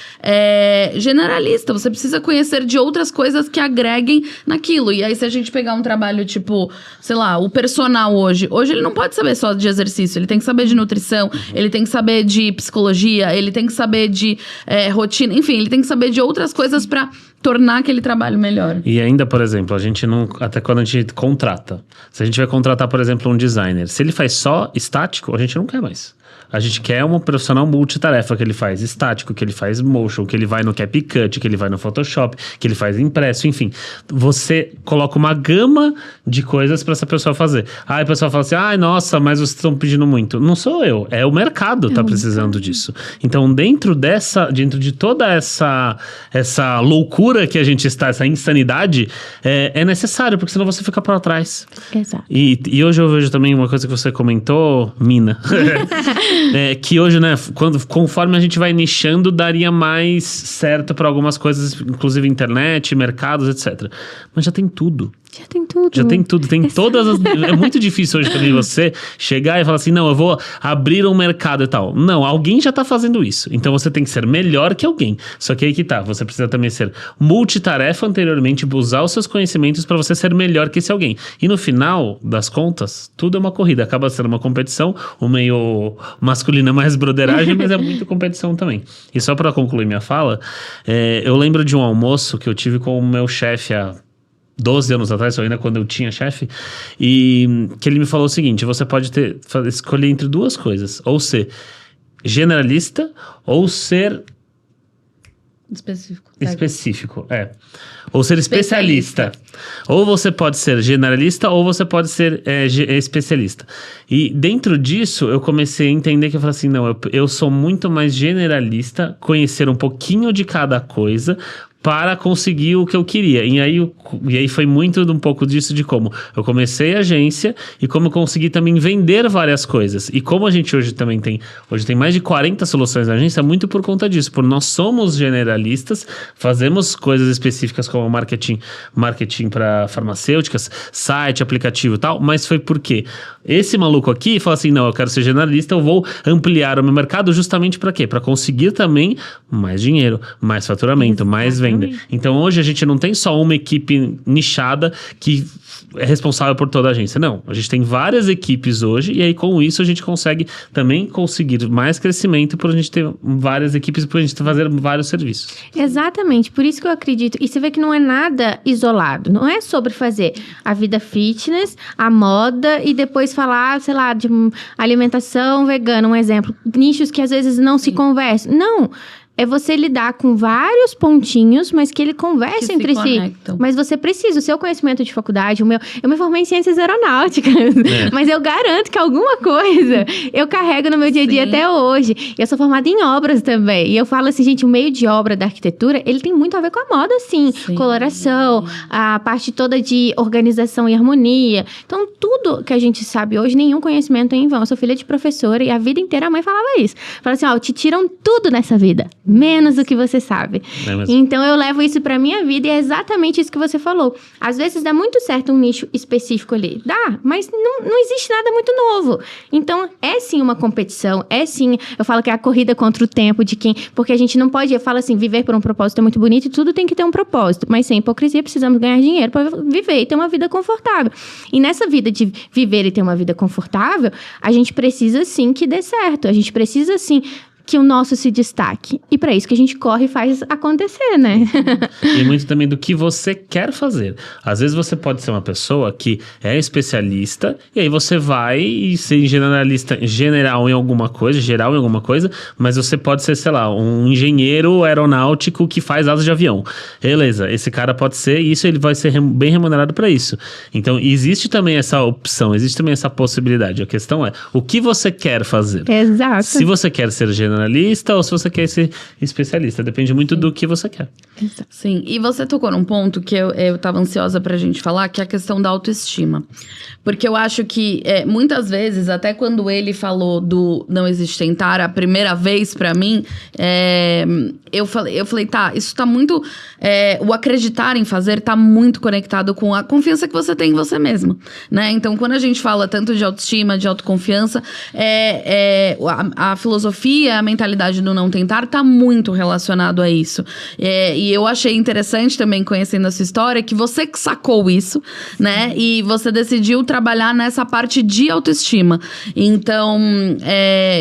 generalista. Você precisa conhecer de outras coisas que agreguem naquilo. E aí, se a gente pegar um trabalho tipo, sei lá, o personal hoje ele não pode saber só de exercício, ele tem que saber de nutrição, ele tem que saber de psicologia, ele tem que saber de rotina, enfim, ele tem que saber de outras coisas pra tornar aquele trabalho melhor. E ainda, por exemplo, a gente não... Até quando a gente contrata. Se a gente vai contratar, por exemplo, um designer, se ele faz só estático, a gente não quer mais. A gente quer um profissional multitarefa, que ele faz estático, que ele faz motion, que ele vai no CapCut, que ele vai no Photoshop, que ele faz impresso, enfim. Você coloca uma gama de coisas para essa pessoa fazer. Aí a pessoa fala assim, nossa, mas vocês estão pedindo muito. Não sou eu, é o mercado que tá precisando disso. Então, dentro de toda essa loucura que a gente está, essa insanidade, é necessário, porque senão você fica para trás. Exato. E hoje eu vejo também uma coisa que você comentou, Mina, que hoje, né, conforme a gente vai nichando, daria mais certo para algumas coisas, inclusive internet, mercados, etc. Mas já tem tudo. Já tem tudo. Já tem tudo, tem todas as... É muito difícil hoje também você chegar e falar assim, não, eu vou abrir um mercado e tal. Não, alguém já tá fazendo isso. Então você tem que ser melhor que alguém. Só que aí que tá, você precisa também ser multitarefa anteriormente, usar os seus conhecimentos para você ser melhor que esse alguém. E no final das contas, tudo é uma corrida. Acaba sendo uma competição, o meio masculino é mais broderagem, mas é muito competição também. E só para concluir minha fala, eu lembro de um almoço que eu tive com o meu chefe há 12 anos atrás, ainda quando eu tinha chefe, e que ele me falou o seguinte, você pode escolher entre duas coisas, ou ser generalista, ou ser... Específico, ou ser especialista. Ou você pode ser generalista, ou você pode ser especialista. E dentro disso, eu comecei a entender que eu falei assim, não, eu sou muito mais generalista, conhecer um pouquinho de cada coisa, para conseguir o que eu queria. E aí foi muito um pouco disso de como eu comecei a agência e como eu consegui também vender várias coisas. E como a gente hoje também tem mais de 40 soluções na agência, muito por conta disso. Por nós somos generalistas, fazemos coisas específicas como marketing para farmacêuticas, site, aplicativo e tal, mas foi porque esse maluco aqui falou assim, não, eu quero ser generalista, eu vou ampliar o meu mercado justamente para quê? Para conseguir também mais dinheiro, mais faturamento, mais venda. Então hoje a gente não tem só uma equipe nichada que é responsável por toda a agência. Não, a gente tem várias equipes hoje e aí com isso a gente consegue também conseguir mais crescimento por a gente ter várias equipes, por a gente fazer vários serviços. Exatamente, por isso que eu acredito. E você vê que não é nada isolado, não é sobre fazer a vida fitness, a moda e depois falar, sei lá, de alimentação vegana, um exemplo. Nichos que às vezes não se conversam. Não. É você lidar com vários pontinhos, mas que ele conversa entre si. Mas você precisa, o seu conhecimento de faculdade, eu me formei em ciências aeronáuticas, mas eu garanto que alguma coisa eu carrego no meu dia a dia até hoje. E eu sou formada em obras também. E eu falo assim, gente, o meio de obra da arquitetura, ele tem muito a ver com a moda, sim. Coloração, a parte toda de organização e harmonia. Então, tudo que a gente sabe hoje, nenhum conhecimento é em vão. Eu sou filha de professora e a vida inteira a mãe falava isso. Falava assim, te tiram tudo nessa vida. Menos do que você sabe. Então, eu levo isso pra minha vida e é exatamente isso que você falou. Às vezes, dá muito certo um nicho específico ali. Dá, mas não existe nada muito novo. Então, é sim uma competição. É sim, eu falo que é a corrida contra o tempo de quem... Porque a gente não pode, eu falo assim, viver por um propósito é muito bonito e tudo tem que ter um propósito. Mas sem hipocrisia, precisamos ganhar dinheiro pra viver e ter uma vida confortável. E nessa vida de viver e ter uma vida confortável, a gente precisa sim que dê certo. A gente precisa sim... que o nosso se destaque. E para isso que a gente corre e faz acontecer, né? E muito também do que você quer fazer. Às vezes você pode ser uma pessoa que é especialista e aí você vai e ser geral em alguma coisa, mas você pode ser, sei lá, um engenheiro aeronáutico que faz asas de avião. Beleza, esse cara pode ser isso, ele vai ser bem remunerado para isso. Então, existe também essa opção, existe também essa possibilidade. A questão é, o que você quer fazer? Exato. Se você quer ser generalista, generalista ou se você quer ser especialista. Depende muito do que você quer. Sim, e você tocou num ponto que eu tava ansiosa pra gente falar, que é a questão da autoestima. Porque eu acho que, muitas vezes, até quando ele falou do Não Existe Tentar, a primeira vez pra mim, eu falei, tá, isso tá muito... o acreditar em fazer tá muito conectado com a confiança que você tem em você mesmo, né? Então, quando a gente fala tanto de autoestima, de autoconfiança, a filosofia, a mentalidade do não tentar tá muito relacionado a isso. E eu achei interessante também, conhecendo a sua história, que você que sacou isso, né? E você decidiu trabalhar nessa parte de autoestima. Então,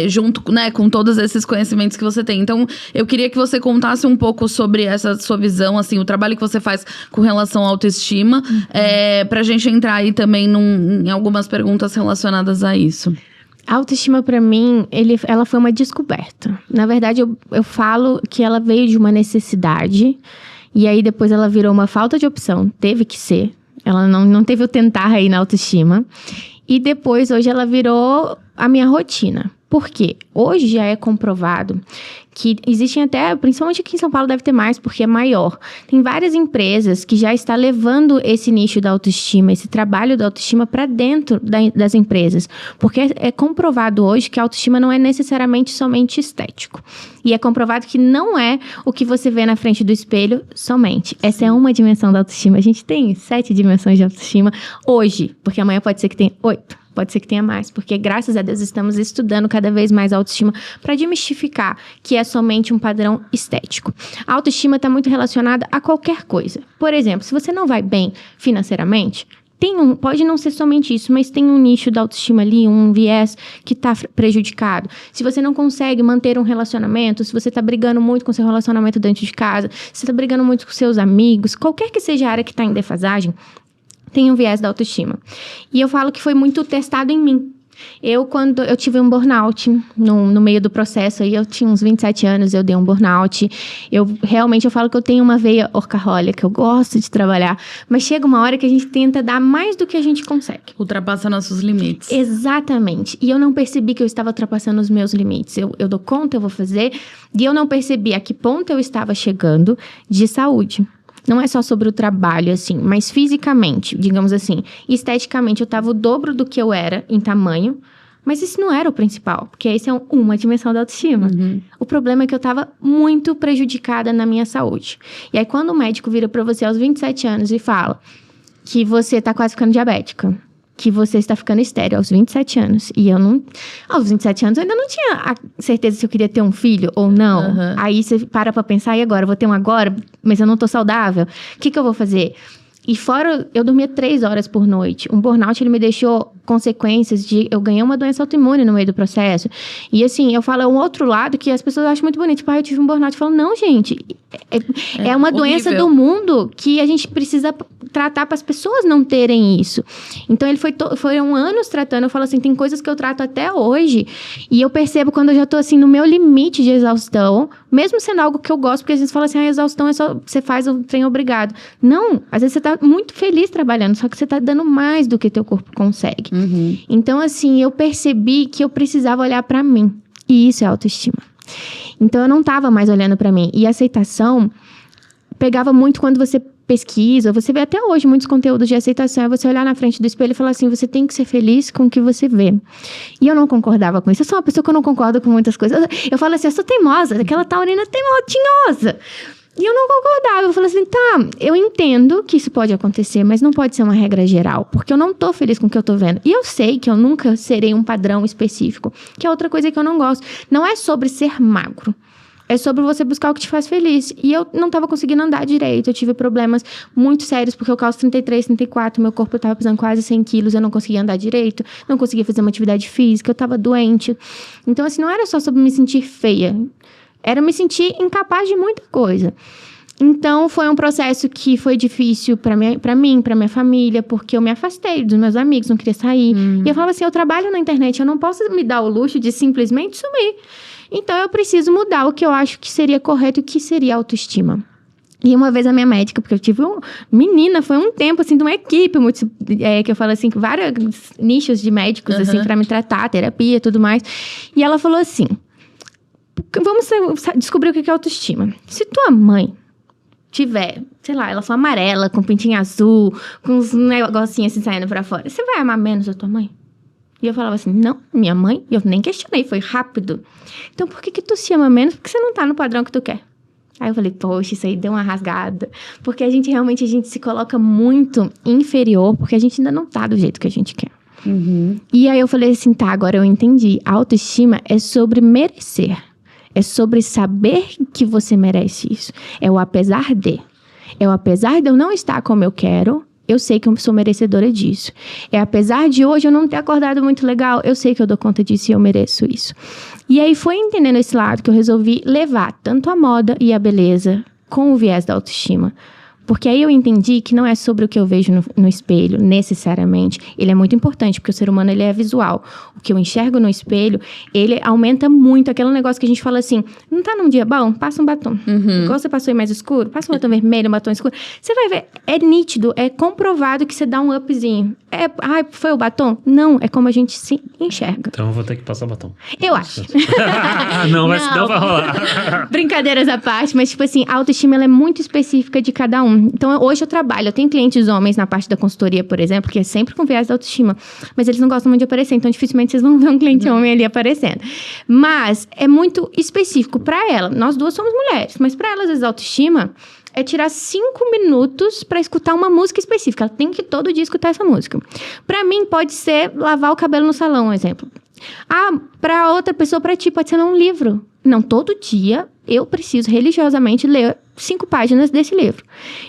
junto, né, com todos esses conhecimentos que você tem. Então, eu queria que você contasse um pouco sobre essa sua visão, assim, o trabalho que você faz com relação à autoestima, pra gente entrar aí também em algumas perguntas relacionadas a isso. A autoestima, pra mim, ela foi uma descoberta. Na verdade, eu falo que ela veio de uma necessidade, e aí depois ela virou uma falta de opção. Teve que ser. Ela não teve o tentar aí na autoestima. E depois, hoje, ela virou a minha rotina. Por quê? Hoje já é comprovado que existem até, principalmente aqui em São Paulo deve ter mais, porque é maior. Tem várias empresas que já estão levando esse nicho da autoestima, esse trabalho da autoestima para dentro das empresas. Porque é comprovado hoje que a autoestima não é necessariamente somente estético. E é comprovado que não é o que você vê na frente do espelho somente. Essa é uma dimensão da autoestima. A gente tem 7 dimensões de autoestima hoje, porque amanhã pode ser que tenha 8. Pode ser que tenha mais, porque graças a Deus estamos estudando cada vez mais a autoestima para desmistificar que é somente um padrão estético. A autoestima está muito relacionada a qualquer coisa. Por exemplo, se você não vai bem financeiramente, pode não ser somente isso, mas tem um nicho da autoestima ali, um viés que está prejudicado. Se você não consegue manter um relacionamento, se você está brigando muito com seu relacionamento dentro de casa, se você está brigando muito com seus amigos, qualquer que seja a área que está em defasagem, tem um viés da autoestima. E eu falo que foi muito testado em mim. Quando eu tive um burnout no meio do processo, aí eu tinha uns 27 anos, eu dei um burnout. Eu falo que eu tenho uma veia workaholic, eu gosto de trabalhar, mas chega uma hora que a gente tenta dar mais do que a gente consegue. Ultrapassa nossos limites. Exatamente. E eu não percebi que eu estava ultrapassando os meus limites. Eu dou conta, eu vou fazer, e eu não percebi a que ponto eu estava chegando de saúde. Não é só sobre o trabalho, assim, mas fisicamente, digamos assim, esteticamente, eu tava o dobro do que eu era em tamanho, mas isso não era o principal, porque esse é uma dimensão da autoestima. Uhum. O problema é que eu tava muito prejudicada na minha saúde. E aí, quando o médico vira pra você aos 27 anos e fala que você tá quase ficando diabética, que você está ficando estéril aos 27 anos. E eu não... Aos 27 anos eu ainda não tinha a certeza se eu queria ter um filho ou não. Uhum. Aí você para pra pensar, e agora? Eu vou ter um agora, mas eu não tô saudável. O que eu vou fazer? E fora, eu dormia 3 horas por noite. Um burnout, ele me deixou consequências de... Eu ganhei uma doença autoimune no meio do processo. E assim, eu falo um outro lado que as pessoas acham muito bonito. Tipo, eu tive um burnout. Eu falo, não, gente. É uma doença do mundo que a gente precisa tratar para as pessoas não terem isso. Então, ele foram anos tratando. Eu falo assim, tem coisas que eu trato até hoje. E eu percebo quando eu já tô assim, no meu limite de exaustão. Mesmo sendo algo que eu gosto. Porque às vezes fala assim, a exaustão é só... Você faz o trem obrigado. Não. Às vezes você tá muito feliz trabalhando, só que você tá dando mais do que teu corpo consegue. Uhum. Então, assim, eu percebi que eu precisava olhar pra mim. E isso é autoestima. Então, eu não tava mais olhando pra mim. E a aceitação pegava muito quando você pesquisa, você vê até hoje muitos conteúdos de aceitação, é você olhar na frente do espelho e falar assim, você tem que ser feliz com o que você vê. E eu não concordava com isso. Eu sou uma pessoa que eu não concordo com muitas coisas. Eu falo assim, eu sou teimosa, aquela taurina tinhosa. E eu não concordava, eu falei assim, tá, eu entendo que isso pode acontecer, mas não pode ser uma regra geral, porque eu não tô feliz com o que eu tô vendo. E eu sei que eu nunca serei um padrão específico, que é outra coisa que eu não gosto. Não é sobre ser magro, é sobre você buscar o que te faz feliz. E eu não tava conseguindo andar direito, eu tive problemas muito sérios, porque eu calço 33, 34, meu corpo tava pesando quase 100 quilos, eu não conseguia andar direito, não conseguia fazer uma atividade física, eu tava doente. Então, assim, não era só sobre me sentir feia, era me sentir incapaz de muita coisa. Então, foi um processo que foi difícil pra mim, pra minha família, porque eu me afastei dos meus amigos, não queria sair. E eu falava assim, eu trabalho na internet, eu não posso me dar o luxo de simplesmente sumir. Então, eu preciso mudar o que eu acho que seria correto e que seria autoestima. E uma vez a minha médica, porque eu tive menina, foi um tempo, assim, de uma equipe, que eu falo assim, vários nichos de médicos, assim, pra me tratar, terapia e tudo mais. E ela falou assim... Vamos descobrir o que é autoestima. Se tua mãe tiver, sei lá, ela for amarela, com pintinho azul, com uns negocinhos assim saindo pra fora, você vai amar menos a tua mãe? E eu falava assim, não, minha mãe, eu nem questionei, foi rápido. Então, por que tu se ama menos? Porque você não tá no padrão que tu quer. Aí eu falei, poxa, isso aí deu uma rasgada. Porque a gente se coloca muito inferior, porque a gente ainda não tá do jeito que a gente quer. E aí eu falei assim, tá, agora eu entendi. A autoestima é sobre merecer. É sobre saber que você merece isso. É o apesar de. É o apesar de eu não estar como eu quero, eu sei que eu sou merecedora disso. É apesar de hoje eu não ter acordado muito legal, eu sei que eu dou conta disso e eu mereço isso. E aí foi entendendo esse lado que eu resolvi levar tanto a moda e a beleza com o viés da autoestima. Porque aí eu entendi que não é sobre o que eu vejo no espelho, necessariamente. Ele é muito importante, porque o ser humano ele é visual. O que eu enxergo no espelho, ele aumenta muito. Aquele negócio que a gente fala assim, não tá num dia bom? Passa um batom. Igual você passou aí mais escuro, passa um batom vermelho, um batom escuro. Você vai ver, é nítido, é comprovado que você dá um upzinho. Foi o batom? Não, é como a gente se enxerga. Então eu vou ter que passar batom. Eu acho. Não vai rolar. Brincadeiras à parte, mas tipo assim, a autoestima ela é muito específica de cada um. Então, hoje eu tenho clientes homens na parte da consultoria, por exemplo, que é sempre com viés da autoestima, mas eles não gostam muito de aparecer, então dificilmente vocês vão ver um cliente homem ali aparecendo. Mas é muito específico para ela. Nós duas somos mulheres, mas para elas, às vezes, a autoestima é tirar 5 minutos para escutar uma música específica. Ela tem que todo dia escutar essa música. Para mim, pode ser lavar o cabelo no salão, um exemplo. Para outra pessoa, para ti, pode ser ler um livro. Não, todo dia eu preciso religiosamente ler 5 páginas desse livro.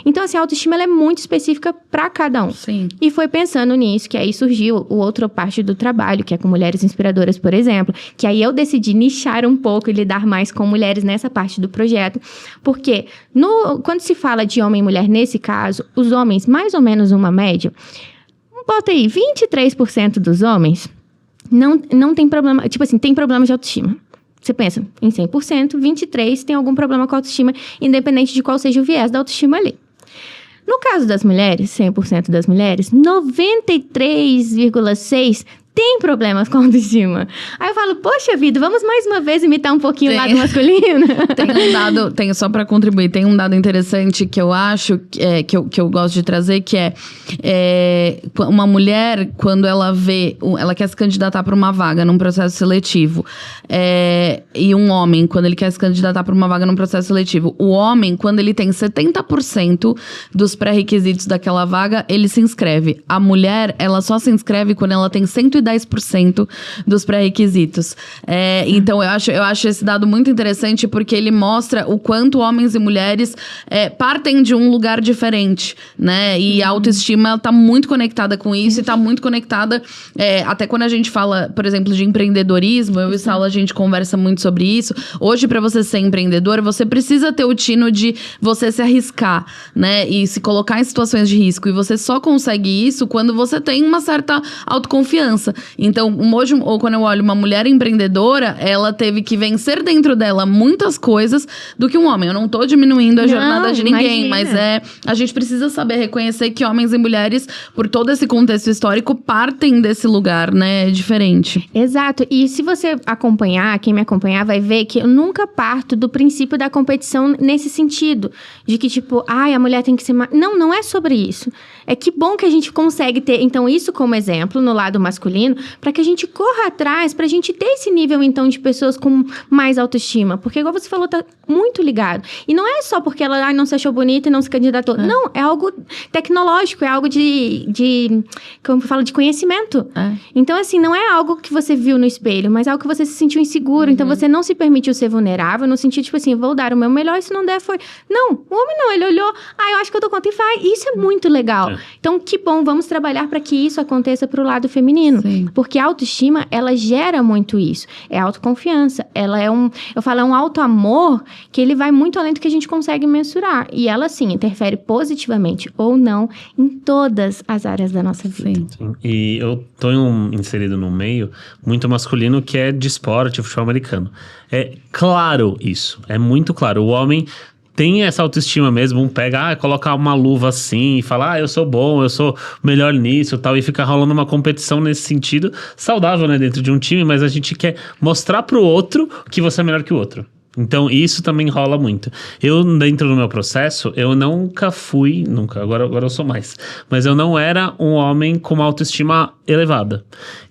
Então, assim, a autoestima ela é muito específica para cada um. Sim. E foi pensando nisso que aí surgiu o outra parte do trabalho, que é com mulheres inspiradoras, por exemplo, que aí eu decidi nichar um pouco e lidar mais com mulheres nessa parte do projeto, porque quando se fala de homem e mulher nesse caso, os homens, mais ou menos uma média, bota aí, 23% dos homens não tem problema, tipo assim, tem problema de autoestima. Você pensa, em 100%, 23% tem algum problema com a autoestima, independente de qual seja o viés da autoestima ali. No caso das mulheres, 100% das mulheres, 93,6% tem problemas com a autoestima. Aí eu falo, poxa vida, vamos mais uma vez imitar um pouquinho o lado masculino? Só pra contribuir, tem um dado interessante que eu acho, que eu gosto de trazer, que é uma mulher, quando ela quer se candidatar para uma vaga num processo seletivo, e um homem, quando ele quer se candidatar para uma vaga num processo seletivo, o homem, quando ele tem 70% dos pré-requisitos daquela vaga, ele se inscreve. A mulher, ela só se inscreve quando ela tem 110% dos pré-requisitos. Então, eu acho esse dado muito interessante porque ele mostra o quanto homens e mulheres partem de um lugar diferente, né? E a autoestima, ela tá muito conectada com isso e tá muito conectada... até quando a gente fala, por exemplo, de empreendedorismo, eu e Saulo, a gente conversa muito sobre isso. Hoje, para você ser empreendedor, você precisa ter o tino de você se arriscar, né? E se colocar em situações de risco. E você só consegue isso quando você tem uma certa autoconfiança. Então, hoje, ou quando eu olho uma mulher empreendedora, ela teve que vencer dentro dela muitas coisas do que um homem. Eu não tô diminuindo a jornada de ninguém, mas a gente precisa saber reconhecer que homens e mulheres, por todo esse contexto histórico, partem desse lugar, né, diferente. Exato. E se você acompanhar, quem me acompanhar vai ver que eu nunca parto do princípio da competição nesse sentido. De que, tipo, a mulher tem que ser... Não é sobre isso. É que bom que a gente consegue ter, então, isso como exemplo no lado masculino, para que a gente corra atrás, pra gente ter esse nível, então, de pessoas com mais autoestima. Porque, igual você falou, tá muito ligado. E não é só porque ela não se achou bonita e não se candidatou. Não, é algo tecnológico, é algo como eu falo, de conhecimento. Então, assim, não é algo que você viu no espelho, mas é algo que você se sentiu inseguro. Então, você não se permitiu ser vulnerável, no sentido, tipo assim, vou dar o meu melhor e se não der, foi... Não, o homem não, ele olhou, eu acho que eu dou conta e vai. Isso é muito legal. Então, que bom, vamos trabalhar para que isso aconteça pro lado feminino. Sim. Porque a autoestima, ela gera muito isso. É autoconfiança. Ela é um auto-amor que ele vai muito além do que a gente consegue mensurar. E ela, sim, interfere positivamente ou não em todas as áreas da nossa vida. Sim. E eu tô inserido num meio muito masculino que é de esporte, futebol americano. É claro isso. É muito claro. O homem... tem essa autoestima mesmo, pega, coloca uma luva assim e fala, eu sou bom, eu sou melhor nisso e tal, e fica rolando uma competição nesse sentido, saudável, né, dentro de um time, mas a gente quer mostrar pro outro que você é melhor que o outro. Então, isso também rola muito. Eu, dentro do meu processo, eu nunca, agora eu sou mais, mas eu não era um homem com uma autoestima elevada.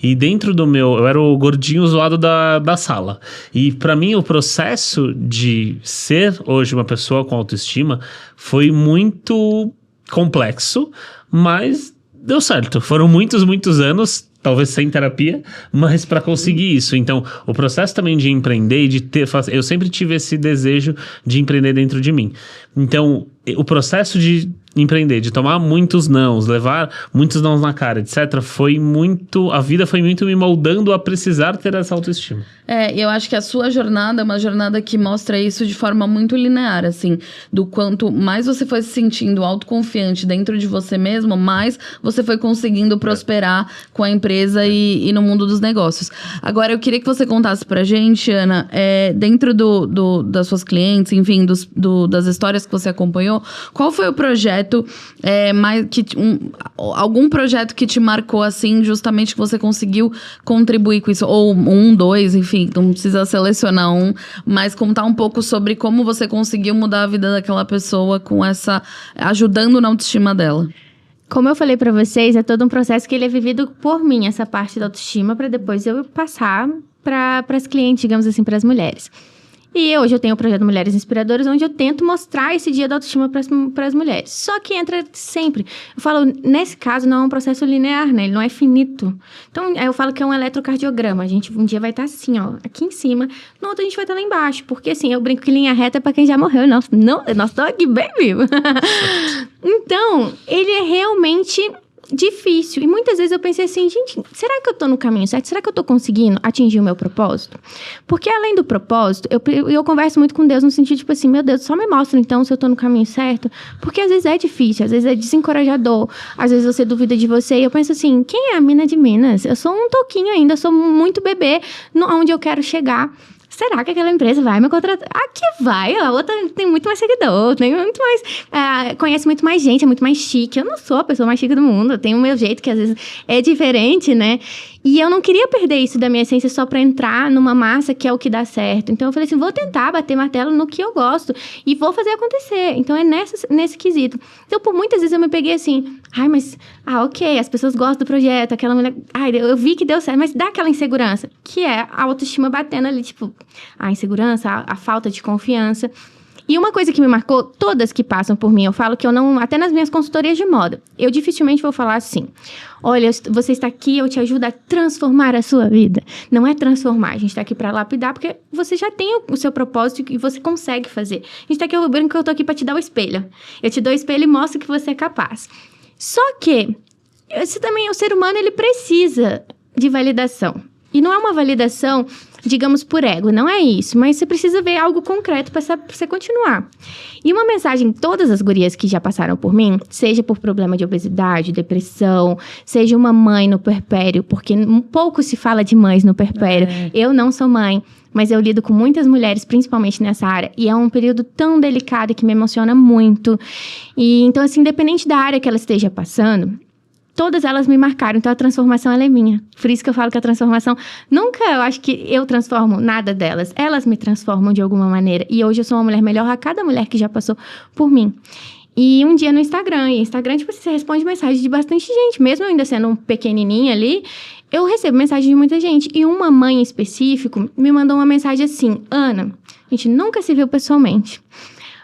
E dentro do eu era o gordinho zoado da sala. E pra mim, o processo de ser hoje uma pessoa com autoestima foi muito complexo, mas deu certo. Foram muitos anos, talvez sem terapia, mas para conseguir isso. Então, o processo também de empreender e de eu sempre tive esse desejo de empreender dentro de mim. Então, o processo de empreender, de tomar muitos nãos, levar muitos nãos na cara, etc., a vida foi muito me moldando a precisar ter essa autoestima. Eu acho que a sua jornada é uma jornada que mostra isso de forma muito linear, assim, do quanto mais você foi se sentindo autoconfiante dentro de você mesmo, mais você foi conseguindo prosperar com a empresa e no mundo dos negócios. Agora, eu queria que você contasse pra gente, Ana, dentro das suas clientes, enfim, das histórias que você acompanhou, qual foi o projeto, algum projeto que te marcou, assim, justamente que você conseguiu contribuir com isso? Ou 1, 2, enfim, não precisa selecionar um, mas contar um pouco sobre como você conseguiu mudar a vida daquela pessoa com ajudando na autoestima dela. Como eu falei pra vocês, é todo um processo que ele é vivido por mim, essa parte da autoestima, pra depois eu passar para as clientes, digamos assim, para as mulheres. E hoje eu tenho o projeto Mulheres Inspiradoras, onde eu tento mostrar esse dia da autoestima para as mulheres. Só que entra sempre. Eu falo, nesse caso, não é um processo linear, né? Ele não é finito. Então, eu falo que é um eletrocardiograma. A gente um dia vai estar assim, ó, aqui em cima. No outro, a gente vai estar lá embaixo. Porque, assim, eu brinco que linha reta é para quem já morreu. Nós estamos aqui bem vivos. Então, ele é realmente difícil. E muitas vezes eu pensei assim, gente, será que eu tô no caminho certo? Será que eu tô conseguindo atingir o meu propósito? Porque além do propósito, eu converso muito com Deus no sentido, tipo assim, meu Deus, só me mostra então se eu tô no caminho certo. Porque às vezes é difícil, às vezes é desencorajador, às vezes você duvida de você. E eu penso assim, quem é a mina de Minas? Eu sou um toquinho ainda, sou muito bebê onde eu quero chegar. Será que aquela empresa vai me contratar? Aqui vai, a outra tem muito mais seguidor, tem muito mais... conhece muito mais gente, é muito mais chique. Eu não sou a pessoa mais chique do mundo, eu tenho o meu jeito que às vezes é diferente, né? E eu não queria perder isso da minha essência só pra entrar numa massa que é o que dá certo. Então eu falei assim, vou tentar bater martelo no que eu gosto e vou fazer acontecer. Então é nesse quesito. Então por muitas vezes eu me peguei assim, ok, as pessoas gostam do projeto, aquela mulher, eu vi que deu certo, mas dá aquela insegurança, que é a autoestima batendo ali, tipo, a insegurança, a falta de confiança. E uma coisa que me marcou, todas que passam por mim, eu falo que eu não... Até nas minhas consultorias de moda, eu dificilmente vou falar assim, olha, você está aqui, eu te ajudo a transformar a sua vida. Não é transformar, a gente está aqui para lapidar, porque você já tem o seu propósito e você consegue fazer. A gente está aqui, eu brinco que eu tô aqui para te dar o espelho. Eu te dou o espelho e mostro que você é capaz. Só que, o ser humano, ele precisa de validação. E não é uma validação, digamos, por ego, não é isso. Mas você precisa ver algo concreto para você continuar. E uma mensagem, todas as gurias que já passaram por mim, seja por problema de obesidade, depressão, seja uma mãe no puerpério, porque pouco se fala de mães no puerpério. Eu não sou mãe, mas eu lido com muitas mulheres, principalmente nessa área. E é um período tão delicado que me emociona muito. E então, assim, independente da área que ela esteja passando... Todas elas me marcaram, então a transformação ela é minha. Por isso que eu falo que a transformação... eu acho que eu transformo nada delas. Elas me transformam de alguma maneira. E hoje eu sou uma mulher melhor a cada mulher que já passou por mim. E um dia no Instagram, tipo, você responde mensagem de bastante gente. Mesmo eu ainda sendo um pequenininha ali, eu recebo mensagem de muita gente. E uma mãe em específico me mandou uma mensagem assim, Ana, a gente nunca se viu pessoalmente,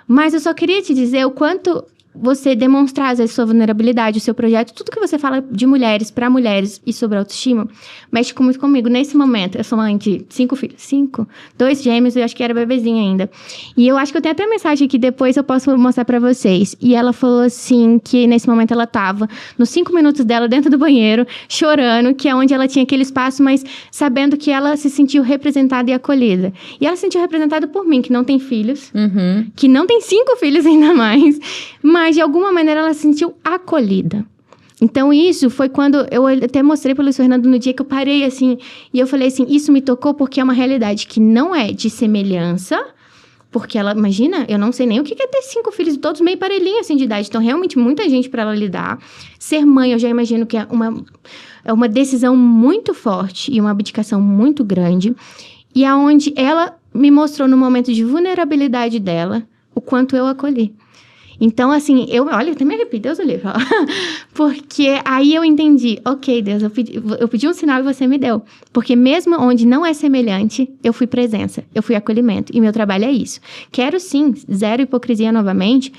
mas eu só queria te dizer o quanto... você demonstrar, às vezes, sua vulnerabilidade, o seu projeto, tudo que você fala de mulheres para mulheres e sobre autoestima, mexe muito comigo. Nesse momento, eu sou mãe de 5 filhos. 5? 2 gêmeos, eu acho que era bebezinha ainda. E eu acho que eu tenho até mensagem que depois eu posso mostrar para vocês. E ela falou assim, que nesse momento ela tava nos 5 minutos dela dentro do banheiro, chorando, que é onde ela tinha aquele espaço, mas sabendo que ela se sentiu representada e acolhida. E ela se sentiu representada por mim, que não tem filhos, que não tem 5 filhos ainda mais, mas de alguma maneira ela se sentiu acolhida. Então isso foi quando eu até mostrei para o Luiz Fernando no dia que eu parei assim, e eu falei assim, isso me tocou porque é uma realidade que não é de semelhança, Porque ela, imagina, eu não sei nem o que é ter 5 filhos, todos meio parelhinhos assim de idade. Então, realmente, muita gente para ela lidar. Ser mãe, eu já imagino que é uma decisão muito forte e uma abdicação muito grande. E aonde ela me mostrou no momento de vulnerabilidade dela, o quanto eu acolhi. Então, assim, olha, eu até me arrepio, Deus o livre, porque aí eu entendi, ok, Deus, eu pedi um sinal e você me deu. Porque mesmo onde não é semelhante, eu fui presença, eu fui acolhimento, e meu trabalho é isso. Quero sim, zero hipocrisia novamente,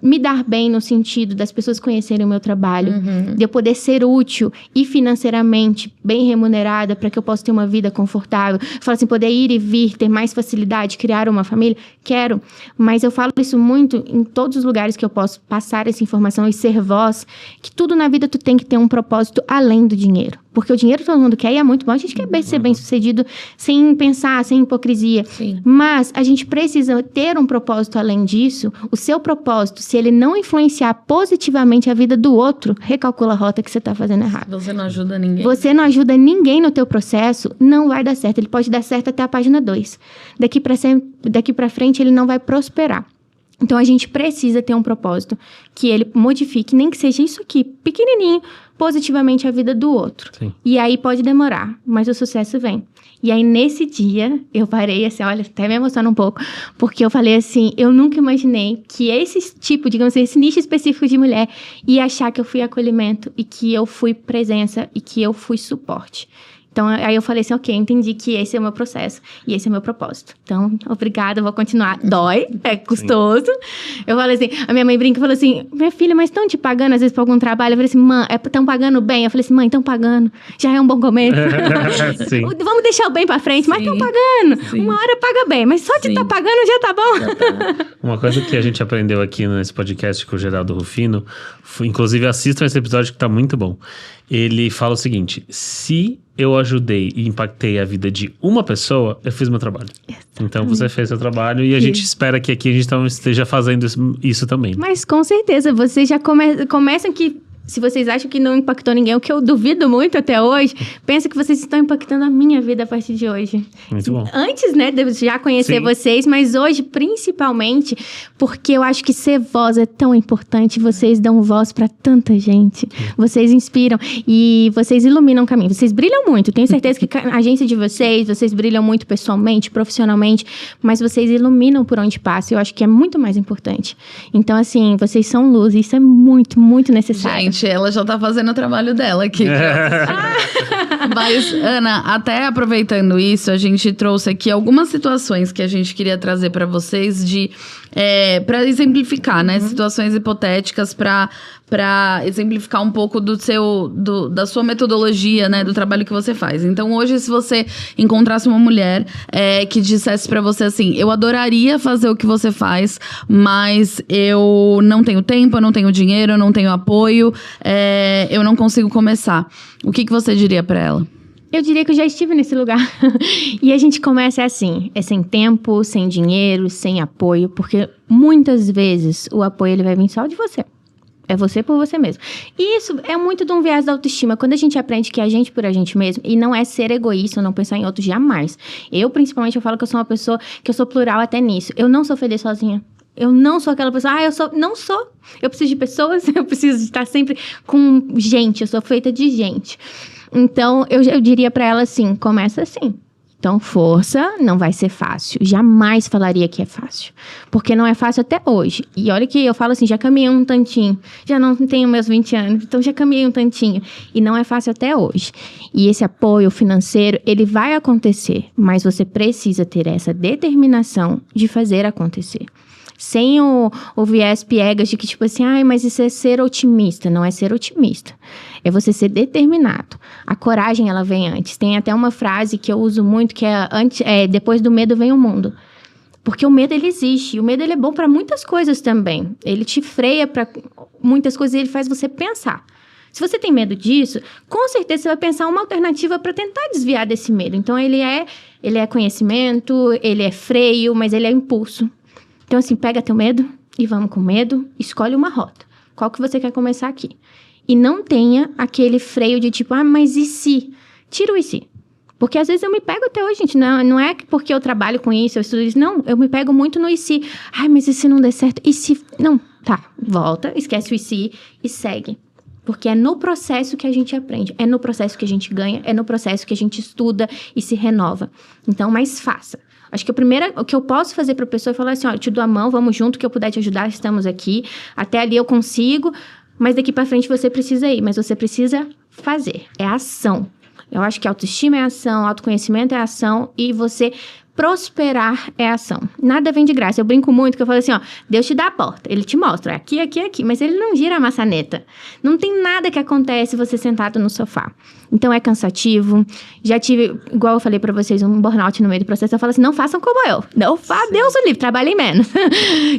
me dar bem no sentido das pessoas conhecerem o meu trabalho, de eu poder ser útil e financeiramente bem remunerada para que eu possa ter uma vida confortável. Falo assim, poder ir e vir, ter mais facilidade, criar uma família, quero. Mas eu falo isso muito em todos os lugares que eu posso passar essa informação e ser voz, que tudo na vida tu tem que ter um propósito além do dinheiro. Porque o dinheiro todo mundo quer e é muito bom. A gente quer ser bem-sucedido sem pensar, sem hipocrisia. Sim. Mas a gente precisa ter um propósito além disso. O seu propósito, se ele não influenciar positivamente a vida do outro, recalcula a rota que você está fazendo errado. Você não ajuda ninguém. Você não ajuda ninguém no teu processo, não vai dar certo. Ele pode dar certo até a página 2. Daqui pra frente, ele não vai prosperar. Então, a gente precisa ter um propósito que ele modifique, nem que seja isso aqui, pequenininho, positivamente a vida do outro. Sim. E aí pode demorar, mas o sucesso vem. E aí, nesse dia, eu parei assim, olha, até me emociona um pouco, porque eu falei assim, eu nunca imaginei que esse tipo, digamos assim, esse nicho específico de mulher ia achar que eu fui acolhimento e que eu fui presença e que eu fui suporte. Então, aí eu falei assim, ok, entendi que esse é o meu processo e esse é o meu propósito. Então, obrigada, eu vou continuar. Dói, é custoso. Sim. Eu falei assim, a minha mãe brinca e falou assim, minha filha, mas estão te pagando às vezes por algum trabalho? Eu falei assim, mãe, estão pagando bem? Eu falei assim, mãe, estão pagando. Já é um bom começo. Sim. Vamos deixar o bem pra frente, mas estão pagando. Sim. Uma hora paga bem, mas só de estar pagando já tá bom. Já tá. Uma coisa que a gente aprendeu aqui nesse podcast com o Geraldo Rufino, inclusive assistam esse episódio que tá muito bom. Ele fala o seguinte, se eu ajudei e impactei a vida de uma pessoa, eu fiz meu trabalho. Então, você fez seu trabalho e a gente espera que aqui a gente esteja fazendo isso também. Mas, com certeza, vocês já começam que... Se vocês acham que não impactou ninguém, o que eu duvido muito até hoje, pensa que vocês estão impactando a minha vida a partir de hoje. Muito bom. Antes, né, de eu já conhecer vocês, mas hoje, principalmente, porque eu acho que ser voz é tão importante. Vocês dão voz para tanta gente. Vocês inspiram e vocês iluminam o caminho. Vocês brilham muito. Tenho certeza que a agência de vocês brilham muito pessoalmente, profissionalmente, mas vocês iluminam por onde passa. Eu acho que é muito mais importante. Então, assim, vocês são luz e isso é muito, muito necessário. Gente, ela já tá fazendo o trabalho dela aqui. Mas, Ana, até aproveitando isso, a gente trouxe aqui algumas situações que a gente queria trazer pra vocês para exemplificar, né? Situações hipotéticas pra exemplificar um pouco da sua metodologia, né? Do trabalho que você faz. Então, hoje, se você encontrasse uma mulher que dissesse pra você assim, eu adoraria fazer o que você faz, mas eu não tenho tempo, eu não tenho dinheiro, eu não tenho apoio, eu não consigo começar. O que você diria pra ela? Eu diria que eu já estive nesse lugar. E a gente começa assim, sem tempo, sem dinheiro, sem apoio, porque muitas vezes o apoio ele vai vir só de você. É você por você mesmo. E isso é muito de um viés da autoestima. Quando a gente aprende que é a gente por a gente mesmo, e não é ser egoísta, não pensar em outros jamais. Eu, principalmente, eu falo que eu sou uma pessoa, que eu sou plural até nisso. Eu não sou feliz sozinha. Eu não sou aquela pessoa, não sou. Eu preciso de pessoas, eu preciso estar sempre com gente, eu sou feita de gente. Então, eu diria pra ela assim, começa assim. Então, força, não vai ser fácil. Jamais falaria que é fácil. Porque não é fácil até hoje. E olha que eu falo assim, já caminhei um tantinho. Já não tenho meus 20 anos, então já caminhei um tantinho. E não é fácil até hoje. E esse apoio financeiro, ele vai acontecer. Mas você precisa ter essa determinação de fazer acontecer. Sem o viés piegas de que, tipo assim, mas isso é ser otimista. Não é ser otimista. É você ser determinado. A coragem, ela vem antes. Tem até uma frase que eu uso muito, que depois do medo vem o mundo. Porque o medo, ele existe. E o medo, ele é bom para muitas coisas também. Ele te freia para muitas coisas e ele faz você pensar. Se você tem medo disso, com certeza você vai pensar uma alternativa para tentar desviar desse medo. Então, ele é conhecimento, ele é freio, mas ele é impulso. Então, assim, pega teu medo e vamos com medo, escolhe uma rota. Qual que você quer começar aqui? E não tenha aquele freio de tipo, mas e se? Tira o e se. Porque às vezes eu me pego até hoje, gente, não é porque eu trabalho com isso, eu estudo isso, não, eu me pego muito no e se. Ai, mas e se não der certo? E se... Não, tá, volta, esquece o e se e segue. Porque é no processo que a gente aprende, é no processo que a gente ganha, é no processo que a gente estuda e se renova. Então, mas faça. Acho que o que eu posso fazer para a pessoa é falar assim, ó, eu te dou a mão, vamos junto, que eu puder te ajudar, estamos aqui, até ali eu consigo, mas daqui para frente você precisa ir, mas você precisa fazer, é ação. Eu acho que autoestima é ação, autoconhecimento é ação e você prosperar é ação. Nada vem de graça. Eu brinco muito que eu falo assim, ó, Deus te dá a porta, Ele te mostra, aqui, aqui, aqui, mas Ele não gira a maçaneta. Não tem nada que acontece você sentado no sofá. Então é cansativo. Já tive, igual eu falei pra vocês, um burnout no meio do processo. Eu falo assim, não façam como eu. Não façam, Deus o livre, trabalhem menos.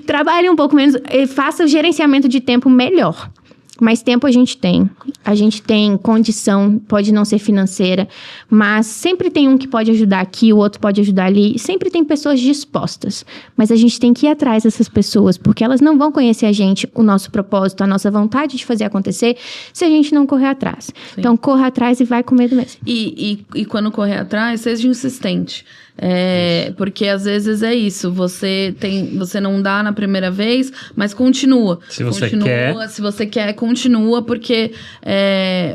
Trabalhem um pouco menos, faça o gerenciamento de tempo melhor. Mas tempo a gente tem condição, pode não ser financeira, mas sempre tem um que pode ajudar aqui, o outro pode ajudar ali, sempre tem pessoas dispostas, mas a gente tem que ir atrás dessas pessoas, porque elas não vão conhecer a gente, o nosso propósito, a nossa vontade de fazer acontecer, se a gente não correr atrás. Sim. Então, corra atrás e vai com medo mesmo. E quando correr atrás, seja insistente. Porque às vezes é isso, você não dá na primeira vez, mas continua. Se você quer, continua, porque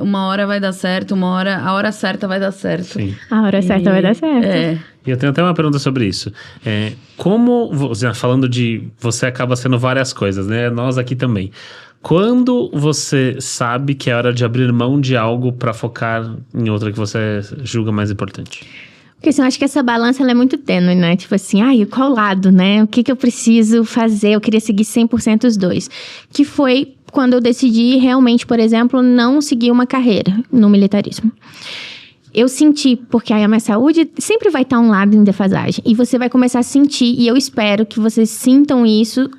uma hora vai dar certo, a hora certa vai dar certo. Sim. A hora certa vai dar certo. E eu tenho até uma pergunta sobre isso. Como, falando de você acaba sendo várias coisas, né? Nós aqui também. Quando você sabe que é hora de abrir mão de algo para focar em outra que você julga mais importante? Porque assim, eu acho que essa balança ela é muito tênue, né? Tipo assim, qual lado, né? O que eu preciso fazer? Eu queria seguir 100% os dois. Que foi quando eu decidi realmente, por exemplo, não seguir uma carreira no militarismo. Eu senti, porque aí a minha saúde sempre vai estar um lado em defasagem. E você vai começar a sentir, e eu espero que vocês sintam isso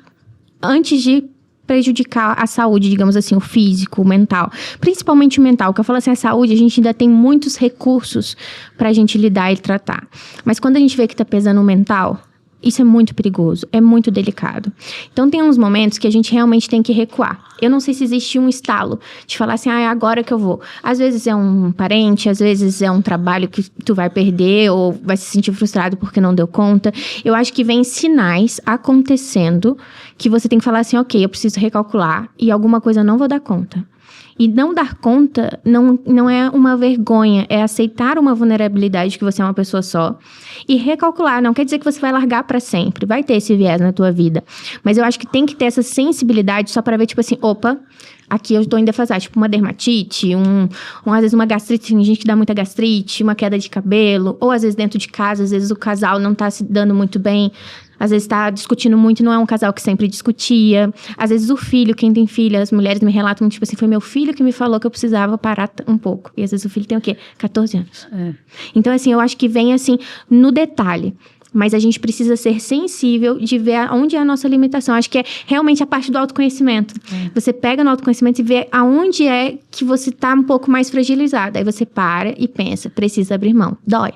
antes de prejudicar a saúde, digamos assim, o físico, o mental. Principalmente o mental, que eu falo assim, a saúde, a gente ainda tem muitos recursos pra gente lidar e tratar. Mas quando a gente vê que tá pesando o mental, isso é muito perigoso, é muito delicado. Então, tem uns momentos que a gente realmente tem que recuar. Eu não sei se existe um estalo de falar assim, é agora que eu vou. Às vezes é um parente, às vezes é um trabalho que tu vai perder ou vai se sentir frustrado porque não deu conta. Eu acho que vem sinais acontecendo que você tem que falar assim, ok, eu preciso recalcular e alguma coisa eu não vou dar conta. E não dar conta não é uma vergonha, é aceitar uma vulnerabilidade que você é uma pessoa só e recalcular. Não quer dizer que você vai largar pra sempre, vai ter esse viés na tua vida. Mas eu acho que tem que ter essa sensibilidade só pra ver, tipo assim, opa, aqui eu tô em defasagem. Tipo uma dermatite, às vezes uma gastrite, tem gente que dá muita gastrite, uma queda de cabelo, ou às vezes dentro de casa, às vezes o casal não tá se dando muito bem. Às vezes tá discutindo muito, não é um casal que sempre discutia. Às vezes o filho, quem tem filho, as mulheres me relatam, tipo assim, foi meu filho que me falou que eu precisava parar um pouco. E às vezes o filho tem o quê? 14 anos. Então, assim, eu acho que vem, assim, no detalhe. Mas a gente precisa ser sensível de ver onde é a nossa limitação. Acho que é realmente a parte do autoconhecimento. Você pega no autoconhecimento e vê aonde é que você tá um pouco mais fragilizado. Aí você para e pensa, precisa abrir mão. Dói.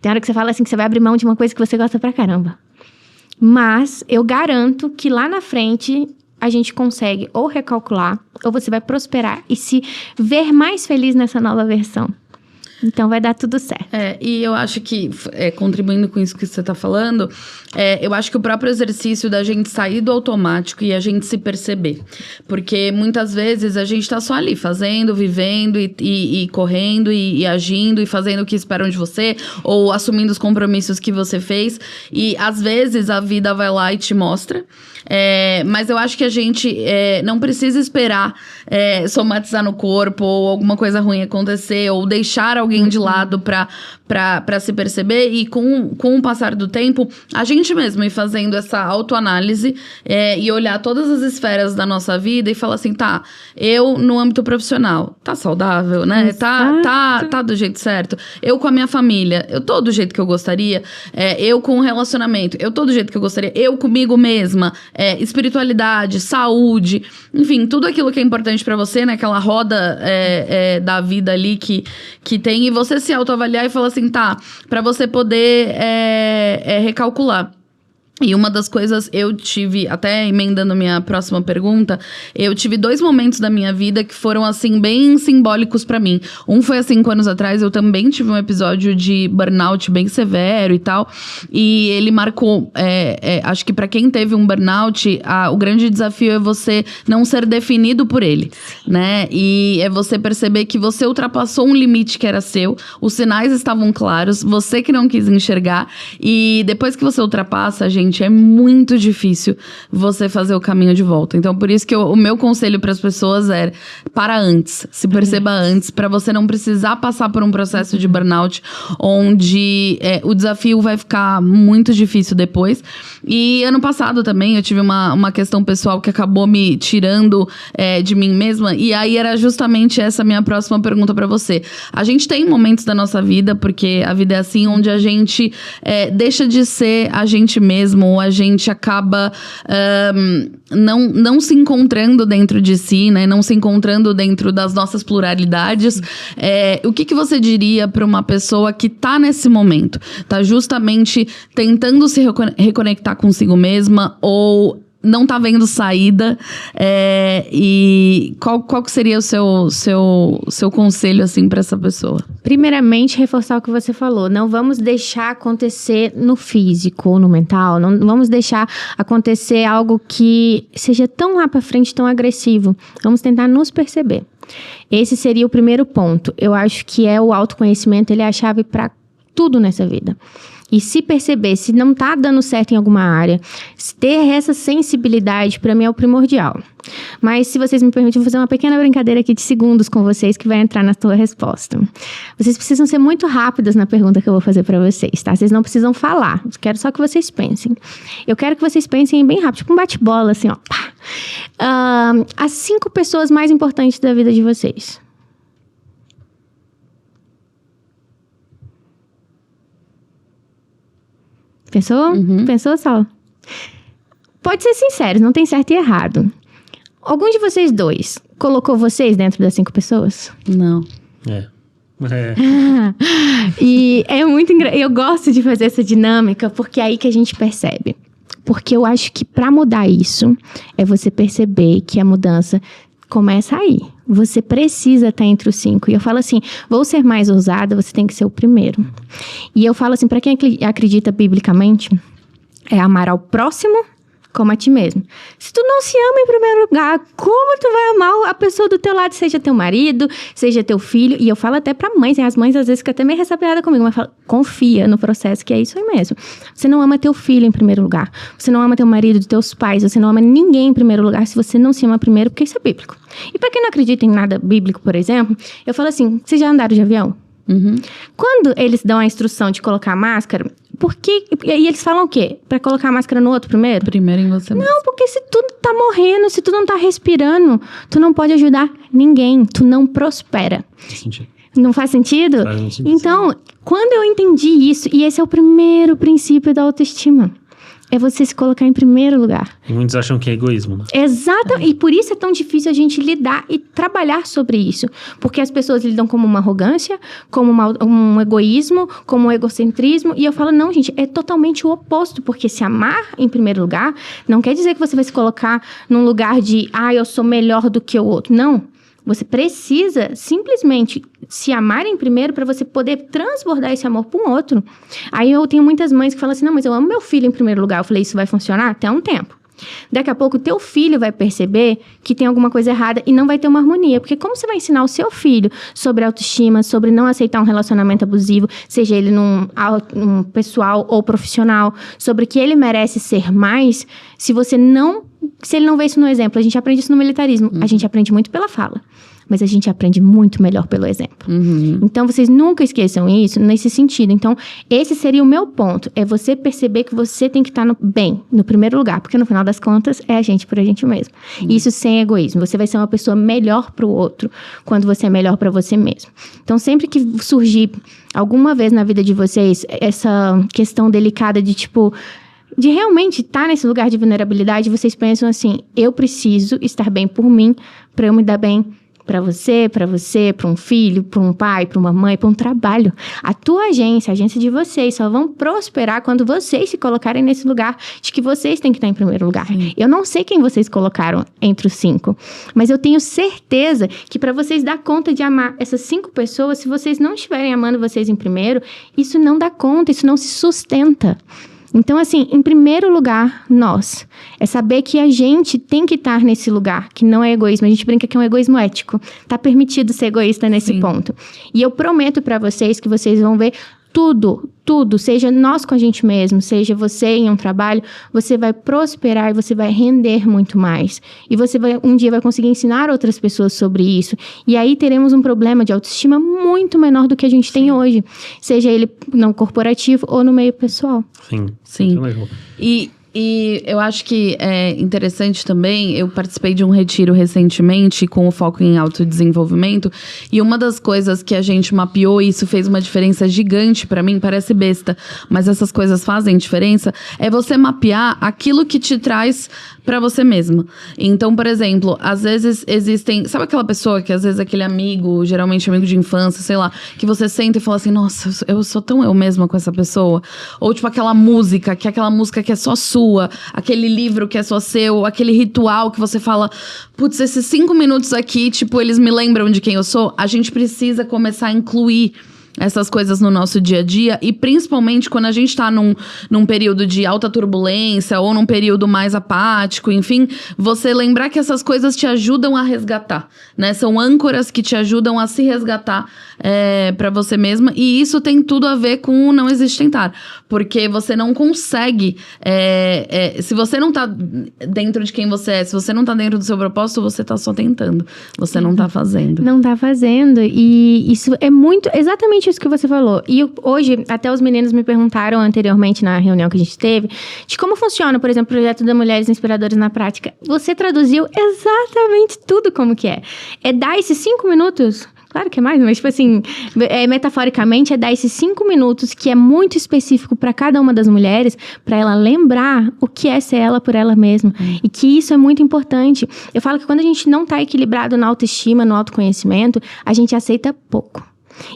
Tem hora que você fala assim, que você vai abrir mão de uma coisa que você gosta pra caramba. Mas eu garanto que lá na frente a gente consegue ou recalcular, ou você vai prosperar e se ver mais feliz nessa nova versão. Então vai dar tudo certo. E eu acho que, contribuindo com isso que você tá falando, eu acho que o próprio exercício da gente sair do automático e a gente se perceber. Porque muitas vezes a gente tá só ali, fazendo, vivendo e correndo e agindo e fazendo o que esperam de você, ou assumindo os compromissos que você fez. E às vezes a vida vai lá e te mostra. Mas eu acho que a gente não precisa esperar somatizar no corpo ou alguma coisa ruim acontecer ou deixar alguém de lado pra se perceber e com o passar do tempo, a gente mesmo ir fazendo essa autoanálise e olhar todas as esferas da nossa vida e falar assim, tá, eu no âmbito profissional, tá saudável, né? Tá do jeito certo. Eu com a minha família, eu tô do jeito que eu gostaria. Eu com o relacionamento, eu tô do jeito que eu gostaria. Eu comigo mesma, espiritualidade, saúde, enfim, tudo aquilo que é importante pra você, né? Aquela roda da vida ali que tem, e você se autoavaliar e falar assim, tá, pra você poder recalcular. E uma das coisas, eu tive, até emendando minha próxima pergunta, eu tive 2 momentos da minha vida que foram, assim, bem simbólicos pra mim. Um foi há 5 anos atrás, eu também tive um episódio de burnout bem severo e tal. E ele marcou, acho que pra quem teve um burnout, o grande desafio é você não ser definido por ele, né? E é você perceber que você ultrapassou um limite que era seu, os sinais estavam claros, você que não quis enxergar. E depois que você ultrapassa, gente, é muito difícil você fazer o caminho de volta. Então, por isso que o meu conselho para as pessoas é: para antes, se perceba antes, para você não precisar passar por um processo de burnout, onde o desafio vai ficar muito difícil depois. E ano passado também eu tive uma questão pessoal que acabou me tirando de mim mesma, e aí era justamente essa minha próxima pergunta para você. A gente tem momentos da nossa vida, porque a vida é assim, onde a gente deixa de ser a gente mesmo, ou a gente acaba não se encontrando dentro de si, né? Não se encontrando dentro das nossas pluralidades. O que você diria para uma pessoa que tá nesse momento? Tá justamente tentando se reconectar consigo mesma, ou não tá vendo saída, e qual que seria o seu conselho, assim, para essa pessoa? Primeiramente, reforçar o que você falou. Não vamos deixar acontecer no físico ou no mental. Não vamos deixar acontecer algo que seja tão lá pra frente, tão agressivo. Vamos tentar nos perceber. Esse seria o primeiro ponto. Eu acho que o autoconhecimento, ele é a chave para tudo nessa vida. E se perceber, se não tá dando certo em alguma área, ter essa sensibilidade, para mim, é o primordial. Mas, se vocês me permitem, eu vou fazer uma pequena brincadeira aqui de segundos com vocês, que vai entrar na sua resposta. Vocês precisam ser muito rápidas na pergunta que eu vou fazer para vocês, tá? Vocês não precisam falar. Eu quero só que vocês pensem. Eu quero que vocês pensem bem rápido, tipo um bate-bola, assim, ó. As 5 pessoas mais importantes da vida de vocês. Pensou? Uhum. Pensou, Saulo? Pode ser sincero, não tem certo e errado. Algum de vocês 2 colocou vocês dentro das 5 pessoas? Não. E é muito engraçado. Eu gosto de fazer essa dinâmica, porque é aí que a gente percebe. Porque eu acho que para mudar isso, é você perceber que a mudança começa aí. Você precisa estar entre os 5. E eu falo assim, vou ser mais ousada, você tem que ser o primeiro. E eu falo assim, para quem acredita biblicamente, é amar ao próximo como a ti mesmo. Se tu não se ama em primeiro lugar, como tu vai amar a pessoa do teu lado, seja teu marido, seja teu filho? E eu falo até pra mães, as mães às vezes ficam até meio ressabiadas comigo, mas falo, confia no processo, que é isso aí mesmo. Você não ama teu filho em primeiro lugar, você não ama teu marido, teus pais, você não ama ninguém em primeiro lugar se você não se ama primeiro, porque isso é bíblico. E pra quem não acredita em nada bíblico, por exemplo, eu falo assim, vocês já andaram de avião? Uhum. Quando eles dão a instrução de colocar máscara, por que... E eles falam o quê? Pra colocar a máscara no outro primeiro? Primeiro em você mesmo. Não, porque se tu tá morrendo, se tu não tá respirando, tu não pode ajudar ninguém, tu não prospera. Faz sentido. Não faz sentido? Faz muito sentido. Então, quando eu entendi isso, e esse é o primeiro princípio da autoestima, é você se colocar em primeiro lugar. E muitos acham que é egoísmo, né? Exato, e por isso é tão difícil a gente lidar e trabalhar sobre isso. Porque as pessoas lidam como uma arrogância, como um egoísmo, como um egocentrismo. E eu falo, não, gente, é totalmente o oposto. Porque se amar em primeiro lugar, não quer dizer que você vai se colocar num lugar de, eu sou melhor do que o outro. Não. Você precisa simplesmente se amar em primeiro para você poder transbordar esse amor para um outro. Aí eu tenho muitas mães que falam assim, não, mas eu amo meu filho em primeiro lugar. Eu falei, isso vai funcionar até um tempo. Daqui a pouco o teu filho vai perceber que tem alguma coisa errada e não vai ter uma harmonia. Porque como você vai ensinar o seu filho sobre autoestima, sobre não aceitar um relacionamento abusivo, seja ele num pessoal ou profissional, sobre que ele merece ser mais, se ele não vê isso no exemplo? A gente aprende isso no militarismo. A gente aprende muito pela fala. Mas a gente aprende muito melhor pelo exemplo. Uhum. Então, vocês nunca esqueçam isso nesse sentido. Então, esse seria o meu ponto. É você perceber que você tem que estar no primeiro lugar. Porque, no final das contas, é a gente por a gente mesmo. Isso sem egoísmo. Você vai ser uma pessoa melhor pro outro quando você é melhor pra você mesmo. Então, sempre que surgir alguma vez na vida de vocês essa questão delicada de, de realmente estar nesse lugar de vulnerabilidade, vocês pensam assim, eu preciso estar bem por mim, pra eu me dar bem Para você, para um filho, para um pai, para uma mãe, para um trabalho. A tua agência, a agência de vocês, só vão prosperar quando vocês se colocarem nesse lugar de que vocês têm que estar em primeiro lugar. Sim. Eu não sei quem vocês colocaram entre os 5, mas eu tenho certeza que para vocês dar conta de amar essas 5 pessoas, se vocês não estiverem amando vocês em primeiro, isso não dá conta, isso não se sustenta. Então, assim, em primeiro lugar, nós. É saber que a gente tem que estar nesse lugar, que não é egoísmo. A gente brinca que é um egoísmo ético. Tá permitido ser egoísta nesse ponto. E eu prometo pra vocês que vocês vão ver tudo, seja nós com a gente mesmo, seja você em um trabalho, você vai prosperar e você vai render muito mais. E você um dia vai conseguir ensinar outras pessoas sobre isso. E aí teremos um problema de autoestima muito menor do que a gente tem hoje. Seja ele no corporativo ou no meio pessoal. Sim. E eu acho que é interessante também, eu participei de um retiro recentemente com o foco em autodesenvolvimento, e uma das coisas que a gente mapeou, e isso fez uma diferença gigante pra mim, parece besta, mas essas coisas fazem diferença, é você mapear aquilo que te traz pra você mesma. Então, por exemplo, às vezes existem... Sabe aquela pessoa que às vezes aquele amigo, geralmente amigo de infância, sei lá, que você senta e fala assim, nossa, eu sou tão eu mesma com essa pessoa. Ou tipo aquela música que é só sua, aquele livro que é só seu, aquele ritual que você fala, putz, esses 5 minutos aqui, tipo, eles me lembram de quem eu sou. A gente precisa começar a incluir essas coisas no nosso dia a dia, e principalmente quando a gente tá num período de alta turbulência ou num período mais apático, enfim, você lembrar que essas coisas te ajudam a resgatar, né? São âncoras que te ajudam a se resgatar pra você mesma, e isso tem tudo a ver com o Não Existe Tentar, porque você não consegue, se você não tá dentro de quem você é, se você não tá dentro do seu propósito, você tá só tentando, você não tá fazendo. Não tá fazendo, e isso é muito, exatamente isso que você falou. E hoje, até os meninos me perguntaram anteriormente na reunião que a gente teve, de como funciona, por exemplo, o projeto da Mulheres Inspiradoras na Prática. Você traduziu exatamente tudo como que é. É dar esses 5 minutos... Claro que é mais, mas tipo assim, metaforicamente é dar esses 5 minutos que é muito específico para cada uma das mulheres, para ela lembrar o que é ser ela por ela mesma. E que isso é muito importante. Eu falo que quando a gente não tá equilibrado na autoestima, no autoconhecimento, a gente aceita pouco.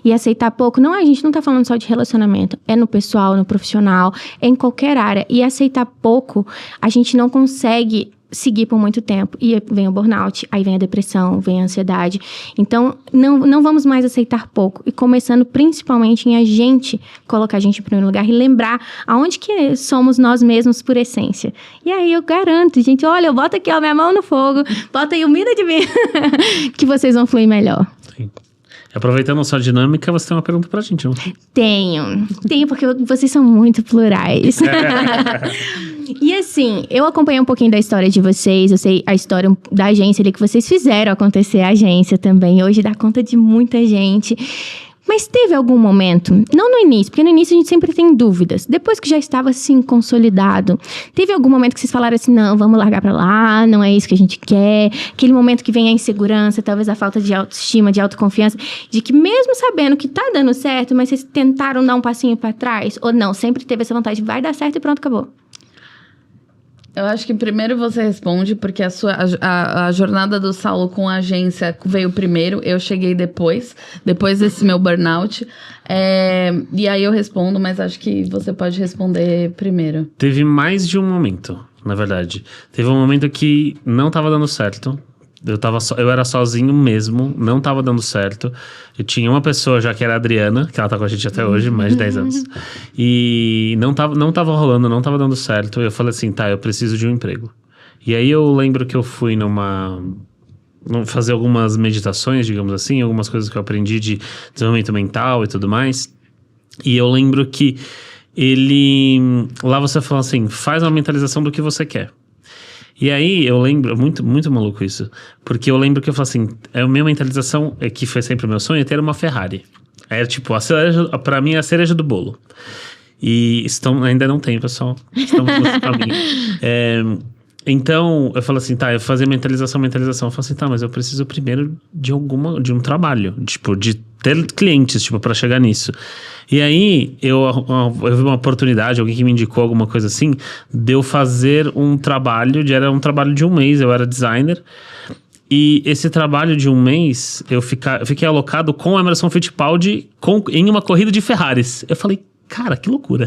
E aceitar pouco, a gente não tá falando só de relacionamento, é no pessoal, no profissional, é em qualquer área. E aceitar pouco, a gente não consegue seguir por muito tempo. E vem o burnout, aí vem a depressão, vem a ansiedade. Então, não vamos mais aceitar pouco. E começando principalmente em a gente colocar a gente em primeiro lugar e lembrar aonde que somos nós mesmos por essência. E aí eu garanto, gente, olha, eu boto aqui, minha mão no fogo, bota aí umida de mim, que vocês vão fluir melhor. Sim. Aproveitando a sua dinâmica, você tem uma pergunta pra gente, não? Tenho, porque vocês são muito plurais. E assim, eu acompanhei um pouquinho da história de vocês, eu sei a história da agência ali que vocês fizeram acontecer a agência também. Hoje dá conta de muita gente. Mas teve algum momento, não no início, porque no início a gente sempre tem dúvidas. Depois que já estava assim, consolidado, teve algum momento que vocês falaram assim, não, vamos largar pra lá, não é isso que a gente quer. Aquele momento que vem a insegurança, talvez a falta de autoestima, de autoconfiança, de que mesmo sabendo que tá dando certo, mas vocês tentaram dar um passinho pra trás, ou não, sempre teve essa vontade, vai dar certo e pronto, acabou. Eu acho que primeiro você responde, porque a jornada do Saulo com a agência veio primeiro, eu cheguei depois desse meu burnout. E aí eu respondo, mas acho que você pode responder primeiro. Teve mais de um momento, na verdade. Teve um momento que não tava dando certo. Eu era sozinho mesmo, não tava dando certo. Eu tinha uma pessoa já que era a Adriana, que ela tá com a gente até hoje, mais de 10 anos. E não tava rolando, não tava dando certo. Eu falei assim, eu preciso de um emprego. E aí eu lembro que eu fui fazer algumas meditações, digamos assim, algumas coisas que eu aprendi de desenvolvimento mental e tudo mais. E eu lembro que lá você fala assim, faz uma mentalização do que você quer. E aí, eu lembro, muito, muito maluco isso, porque eu lembro que eu falei assim, a minha mentalização, que foi sempre o meu sonho, é ter uma Ferrari. Era tipo, pra mim, a cereja do bolo. E ainda não tem, pessoal, estamos no caminho. Então, eu falo assim, eu fazia mentalização. Eu falo assim, mas eu preciso primeiro de um trabalho, tipo, de ter clientes, tipo, pra chegar nisso. E aí, eu vi uma oportunidade, alguém que me indicou alguma coisa assim, de eu fazer um trabalho, era um trabalho de 1 mês, eu era designer, E esse trabalho de um mês, eu fiquei alocado com o Emerson Fittipaldi em uma corrida de Ferraris. Eu falei, cara, que loucura.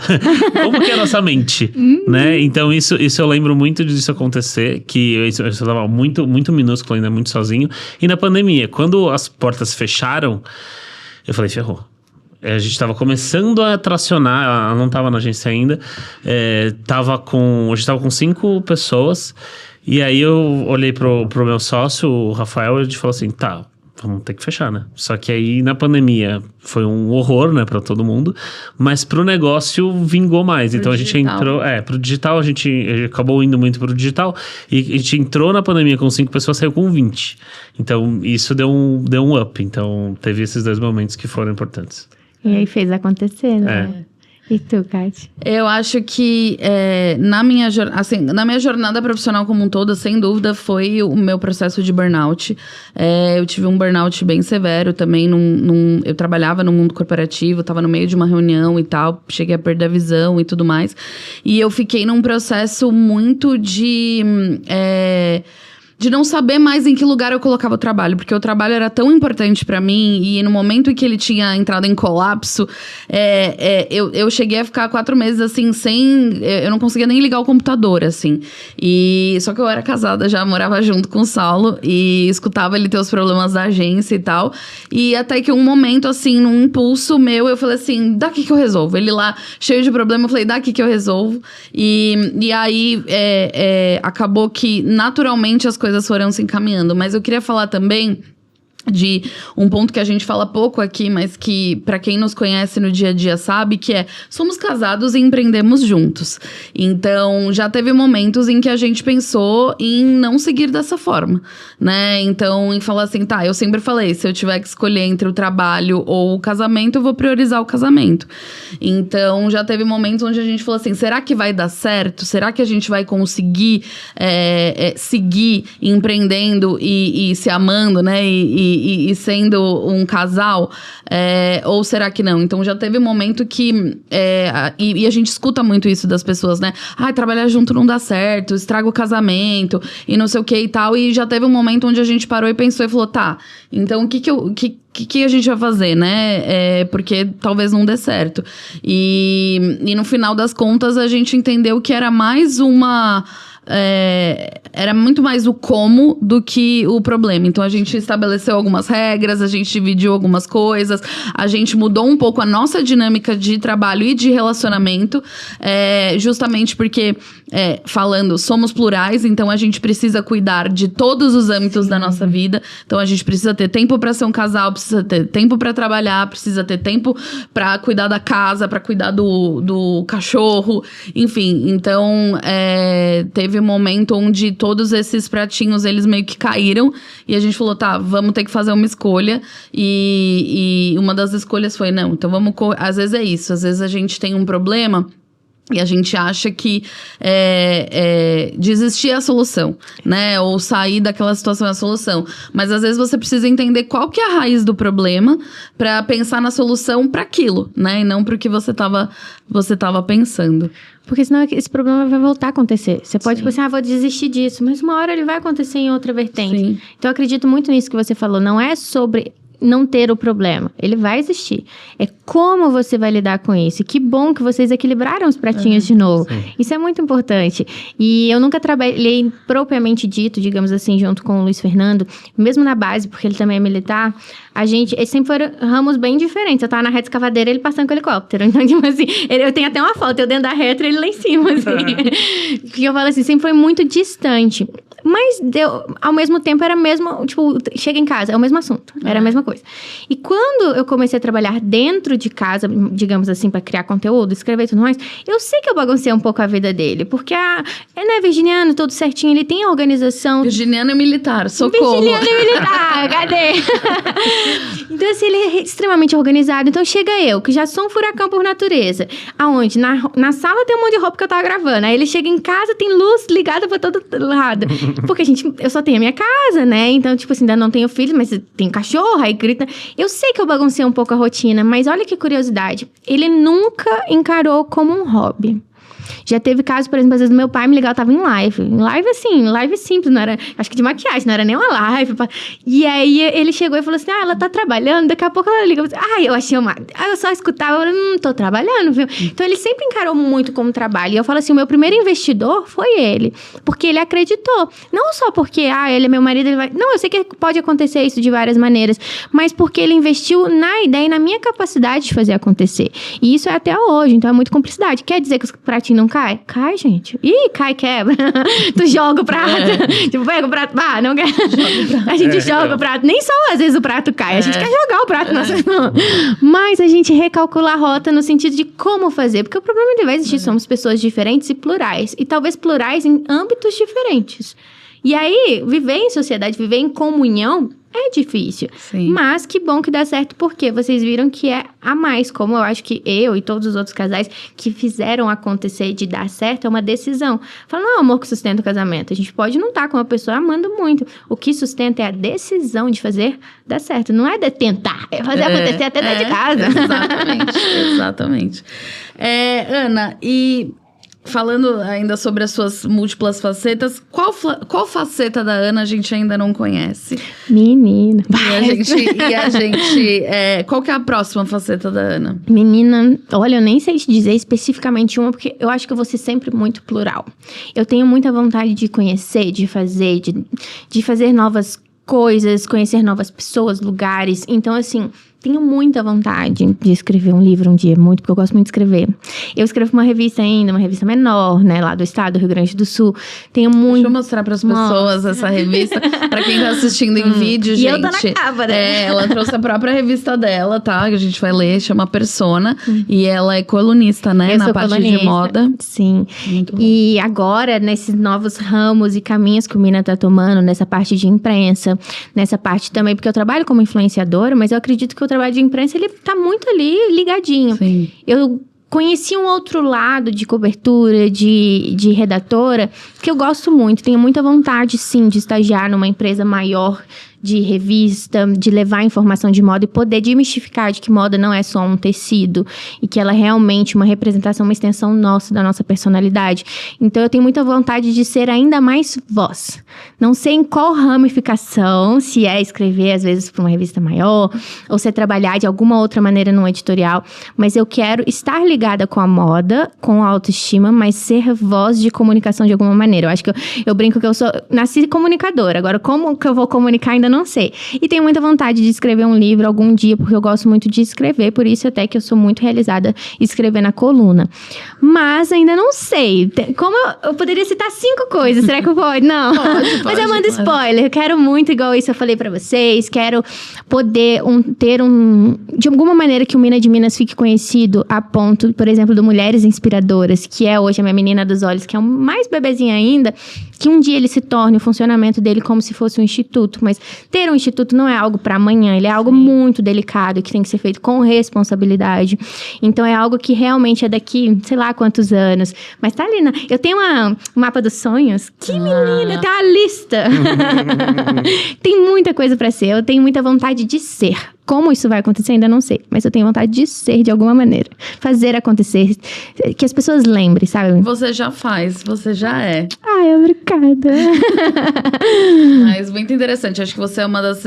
Como que é a nossa mente, né? Então, isso eu lembro muito disso acontecer, que eu estava muito, muito minúsculo ainda, muito sozinho. E na pandemia, quando as portas fecharam, eu falei, ferrou. A gente estava começando a tracionar, ela não estava na agência ainda. A gente estava com 5 pessoas. E aí eu olhei pro meu sócio, o Rafael, e a gente falou assim, tá, vamos ter que fechar, né? Só que aí na pandemia foi um horror, né, pra todo mundo, mas pro negócio vingou mais. Então a gente entrou, pro digital, a gente acabou indo muito pro digital, e a gente entrou na pandemia com 5 pessoas, saiu com 20. Então isso deu um up. Então teve esses 2 momentos que foram importantes. E aí fez acontecer, né? E tu, Kátia? Eu acho que na minha jornada profissional como um todo, sem dúvida, foi o meu processo de burnout. Eu tive um burnout bem severo também. Eu trabalhava no mundo corporativo, estava no meio de uma reunião e tal, cheguei a perder a visão e tudo mais. E eu fiquei num processo muito de não saber mais em que lugar eu colocava o trabalho, porque o trabalho era tão importante pra mim, e no momento em que ele tinha entrado em colapso, eu cheguei a ficar 4 meses, assim, eu não conseguia nem ligar o computador, assim. Só que eu era casada, já morava junto com o Saulo, e escutava ele ter os problemas da agência e tal, e até que um momento, assim, num impulso meu, eu falei assim, daqui que eu resolvo. Ele lá, cheio de problema, eu falei, daqui que eu resolvo. E aí, acabou que, naturalmente, as coisas foram se encaminhando. Mas eu queria falar também de um ponto que a gente fala pouco aqui, mas que pra quem nos conhece no dia a dia sabe, que somos casados e empreendemos juntos. Então, já teve momentos em que a gente pensou em não seguir dessa forma, né? Então, em falar assim, tá, eu sempre falei, se eu tiver que escolher entre o trabalho ou o casamento, eu vou priorizar o casamento. Então, já teve momentos onde a gente falou assim, será que vai dar certo? Será que a gente vai conseguir seguir empreendendo e se amando, né? E sendo um casal, ou será que não? Então já teve um momento que e a gente escuta muito isso das pessoas, né? Trabalhar junto não dá certo, estraga o casamento e não sei o que e tal. E já teve um momento onde a gente parou e pensou e falou, tá, então o que a gente vai fazer, né? Porque talvez não dê certo. E no final das contas a gente entendeu que era mais era muito mais o como do que o problema. Então a gente estabeleceu algumas regras, a gente dividiu algumas coisas, a gente mudou um pouco a nossa dinâmica de trabalho e de relacionamento, justamente porque, somos plurais, então a gente precisa cuidar de todos os âmbitos da nossa vida. Então a gente precisa ter tempo para ser um casal, precisa ter tempo para trabalhar, precisa ter tempo para cuidar da casa, para cuidar do cachorro, enfim. Então teve um momento onde todos esses pratinhos, eles meio que caíram, e a gente falou, tá, vamos ter que fazer uma escolha, e uma das escolhas foi, não, então vamos... Às vezes é isso, às vezes a gente tem um problema e a gente acha que desistir é a solução, né? Ou sair daquela situação é a solução. Mas às vezes você precisa entender qual que é a raiz do problema pra pensar na solução pra aquilo, né? E não pro que você tava pensando. Porque senão esse problema vai voltar a acontecer. Você pode pensar, vou desistir disso. Mas uma hora ele vai acontecer em outra vertente. Sim. Então eu acredito muito nisso que você falou. Não é sobre não ter o problema. Ele vai existir. É como você vai lidar com isso. E que bom que vocês equilibraram os pratinhos de novo. Sim. Isso é muito importante. E eu nunca trabalhei propriamente dito, digamos assim, junto com o Luiz Fernando, mesmo na base, porque ele também é militar, eles sempre foram ramos bem diferentes. Eu tava na reta escavadeira, ele passando com o helicóptero. Então, tipo assim, eu tenho até uma foto, eu dentro da reta e ele lá em cima, assim. Porque eu falo assim, sempre foi muito distante. Mas, ao mesmo tempo, era mesmo... Tipo, chega em casa, é o mesmo assunto. Era a mesma coisa. E quando eu comecei a trabalhar dentro de casa, digamos assim, pra criar conteúdo, escrever e tudo mais, eu sei que eu baguncei um pouco a vida dele. Porque ele é virginiano, tudo certinho, ele tem a organização... Virginiano e militar, socorro. Virginiano e militar, cadê? Então, assim, ele é extremamente organizado. Então, chega eu, que já sou um furacão por natureza. Aonde? Na sala tem um monte de roupa que eu tava gravando. Aí ele chega em casa, tem luz ligada pra todo lado. Porque, eu só tenho a minha casa, né? Então, tipo assim, ainda não tenho filho, mas tem cachorro, aí grita. Eu sei que eu baguncei um pouco a rotina, mas olha que curiosidade. Ele nunca encarou como um hobby. Já teve caso, por exemplo, às vezes meu pai me ligava, eu tava em live. Em live, assim, live simples, não era... Acho que de maquiagem, não era nem uma live. E aí, ele chegou e falou assim, ela tá trabalhando, daqui a pouco ela liga. Eu achei uma... eu só escutava, eu falei, tô trabalhando, viu? Então, ele sempre encarou muito como trabalho. E eu falo assim, o meu primeiro investidor foi ele. Porque ele acreditou. Não só porque, ele é meu marido, ele vai... Não, eu sei que pode acontecer isso de várias maneiras. Mas porque ele investiu na ideia e na minha capacidade de fazer acontecer. E isso é até hoje. Então, é muito cumplicidade. Quer dizer que os pratinhos não caem? Cai, gente. Ih, cai, quebra. Tu joga o prato. Tipo, pega o prato. Não quer. A gente joga o prato. Nem só às vezes o prato cai. A gente quer jogar o prato. Mas a gente recalcula a rota no sentido de como fazer. Porque o problema ele vai existir. Somos pessoas diferentes e plurais. E talvez plurais em âmbitos diferentes. E aí, viver em sociedade, viver em comunhão é difícil. Sim. Mas que bom que dá certo, porque vocês viram que é a mais. Como eu acho que eu e todos os outros casais que fizeram acontecer de dar certo, é uma decisão. Fala, não é o amor que sustenta o casamento. A gente pode não estar com uma pessoa amando muito. O que sustenta é a decisão de fazer dar certo. Não é de tentar, é fazer acontecer até dentro de casa. Exatamente. Ana, e... falando ainda sobre as suas múltiplas facetas, qual faceta da Ana a gente ainda não conhece? Menina. E a gente qual que é a próxima faceta da Ana? Menina, olha, eu nem sei te dizer especificamente uma, porque eu acho que eu vou ser sempre muito plural. Eu tenho muita vontade de conhecer, de fazer, de fazer novas coisas, conhecer novas pessoas, lugares. Então, assim... tenho muita vontade de escrever um livro um dia, muito, porque eu gosto muito de escrever. Eu escrevo uma revista ainda, uma revista menor, né, lá do estado, do Rio Grande do Sul. Tenho muito... Deixa eu mostrar para as pessoas essa revista. Para quem tá assistindo em vídeo, gente. E eu tô na capa, né? Ela trouxe a própria revista dela, tá? Que a gente vai ler, chama Persona. E ela é colunista, né? Na parte de moda. Sim. Muito bom. E agora, nesses novos ramos e caminhos que o Mina tá tomando, nessa parte de imprensa, nessa parte também, porque eu trabalho como influenciadora, mas eu acredito que o trabalho de imprensa, ele tá muito ali ligadinho. Sim. Eu conheci um outro lado de cobertura, de redatora, que eu gosto muito. Tenho muita vontade, sim, de estagiar numa empresa maior de revista, de levar informação de moda e poder desmistificar de que moda não é só um tecido e que ela é realmente uma representação, uma extensão nossa, da nossa personalidade. Então, eu tenho muita vontade de ser ainda mais voz. Não sei em qual ramificação, se é escrever, às vezes, para uma revista maior, ou se é trabalhar de alguma outra maneira num editorial, mas eu quero estar ligada com a moda, com a autoestima, mas ser voz de comunicação de alguma maneira. Eu acho que eu brinco que eu nasci comunicadora. Agora, como que eu vou comunicar ainda não sei. E tenho muita vontade de escrever um livro algum dia, porque eu gosto muito de escrever, por isso até que eu sou muito realizada em escrever na coluna. Mas ainda não sei. Como eu poderia citar 5 coisas, será que eu vou? Não. Pode, mas eu mando spoiler. Eu quero muito, igual isso eu falei pra vocês, quero poder de alguma maneira que o Mina de Minas fique conhecido a ponto, por exemplo, do Mulheres Inspiradoras, que é hoje a minha menina dos olhos, que é mais bebezinha ainda, que um dia ele se torne o funcionamento dele como se fosse um instituto, mas ter um instituto não é algo para amanhã, ele é algo muito delicado, que tem que ser feito com responsabilidade. Então, é algo que realmente é daqui, sei lá quantos anos. Mas tá ali, eu tenho um mapa dos sonhos. Que menina, tem uma lista. Tem muita coisa para ser, eu tenho muita vontade de ser. Como isso vai acontecer, ainda não sei. Mas eu tenho vontade de ser de alguma maneira. Fazer acontecer. Que as pessoas lembrem, sabe? Você já faz, você já é. Ai, obrigada. Mas muito interessante. Acho que você é uma das...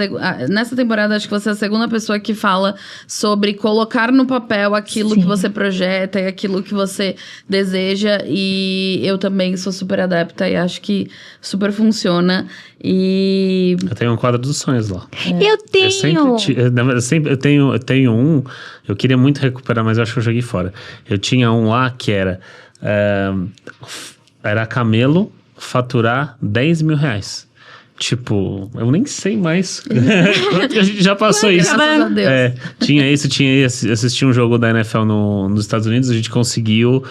Nessa temporada, acho que você é a segunda pessoa que fala sobre colocar no papel aquilo que você projeta e aquilo que você deseja. E eu também sou super adepta e acho que super funciona. E... eu tenho um quadro dos sonhos lá. Eu tenho... Eu tenho um... eu queria muito recuperar, mas eu acho que eu joguei fora. Eu tinha um lá que era... era Camelo faturar 10 mil reais. Tipo, eu nem sei mais. A gente já passou isso. Graças a Deus. Tinha isso, assistir um jogo da NFL nos Estados Unidos, a gente conseguiu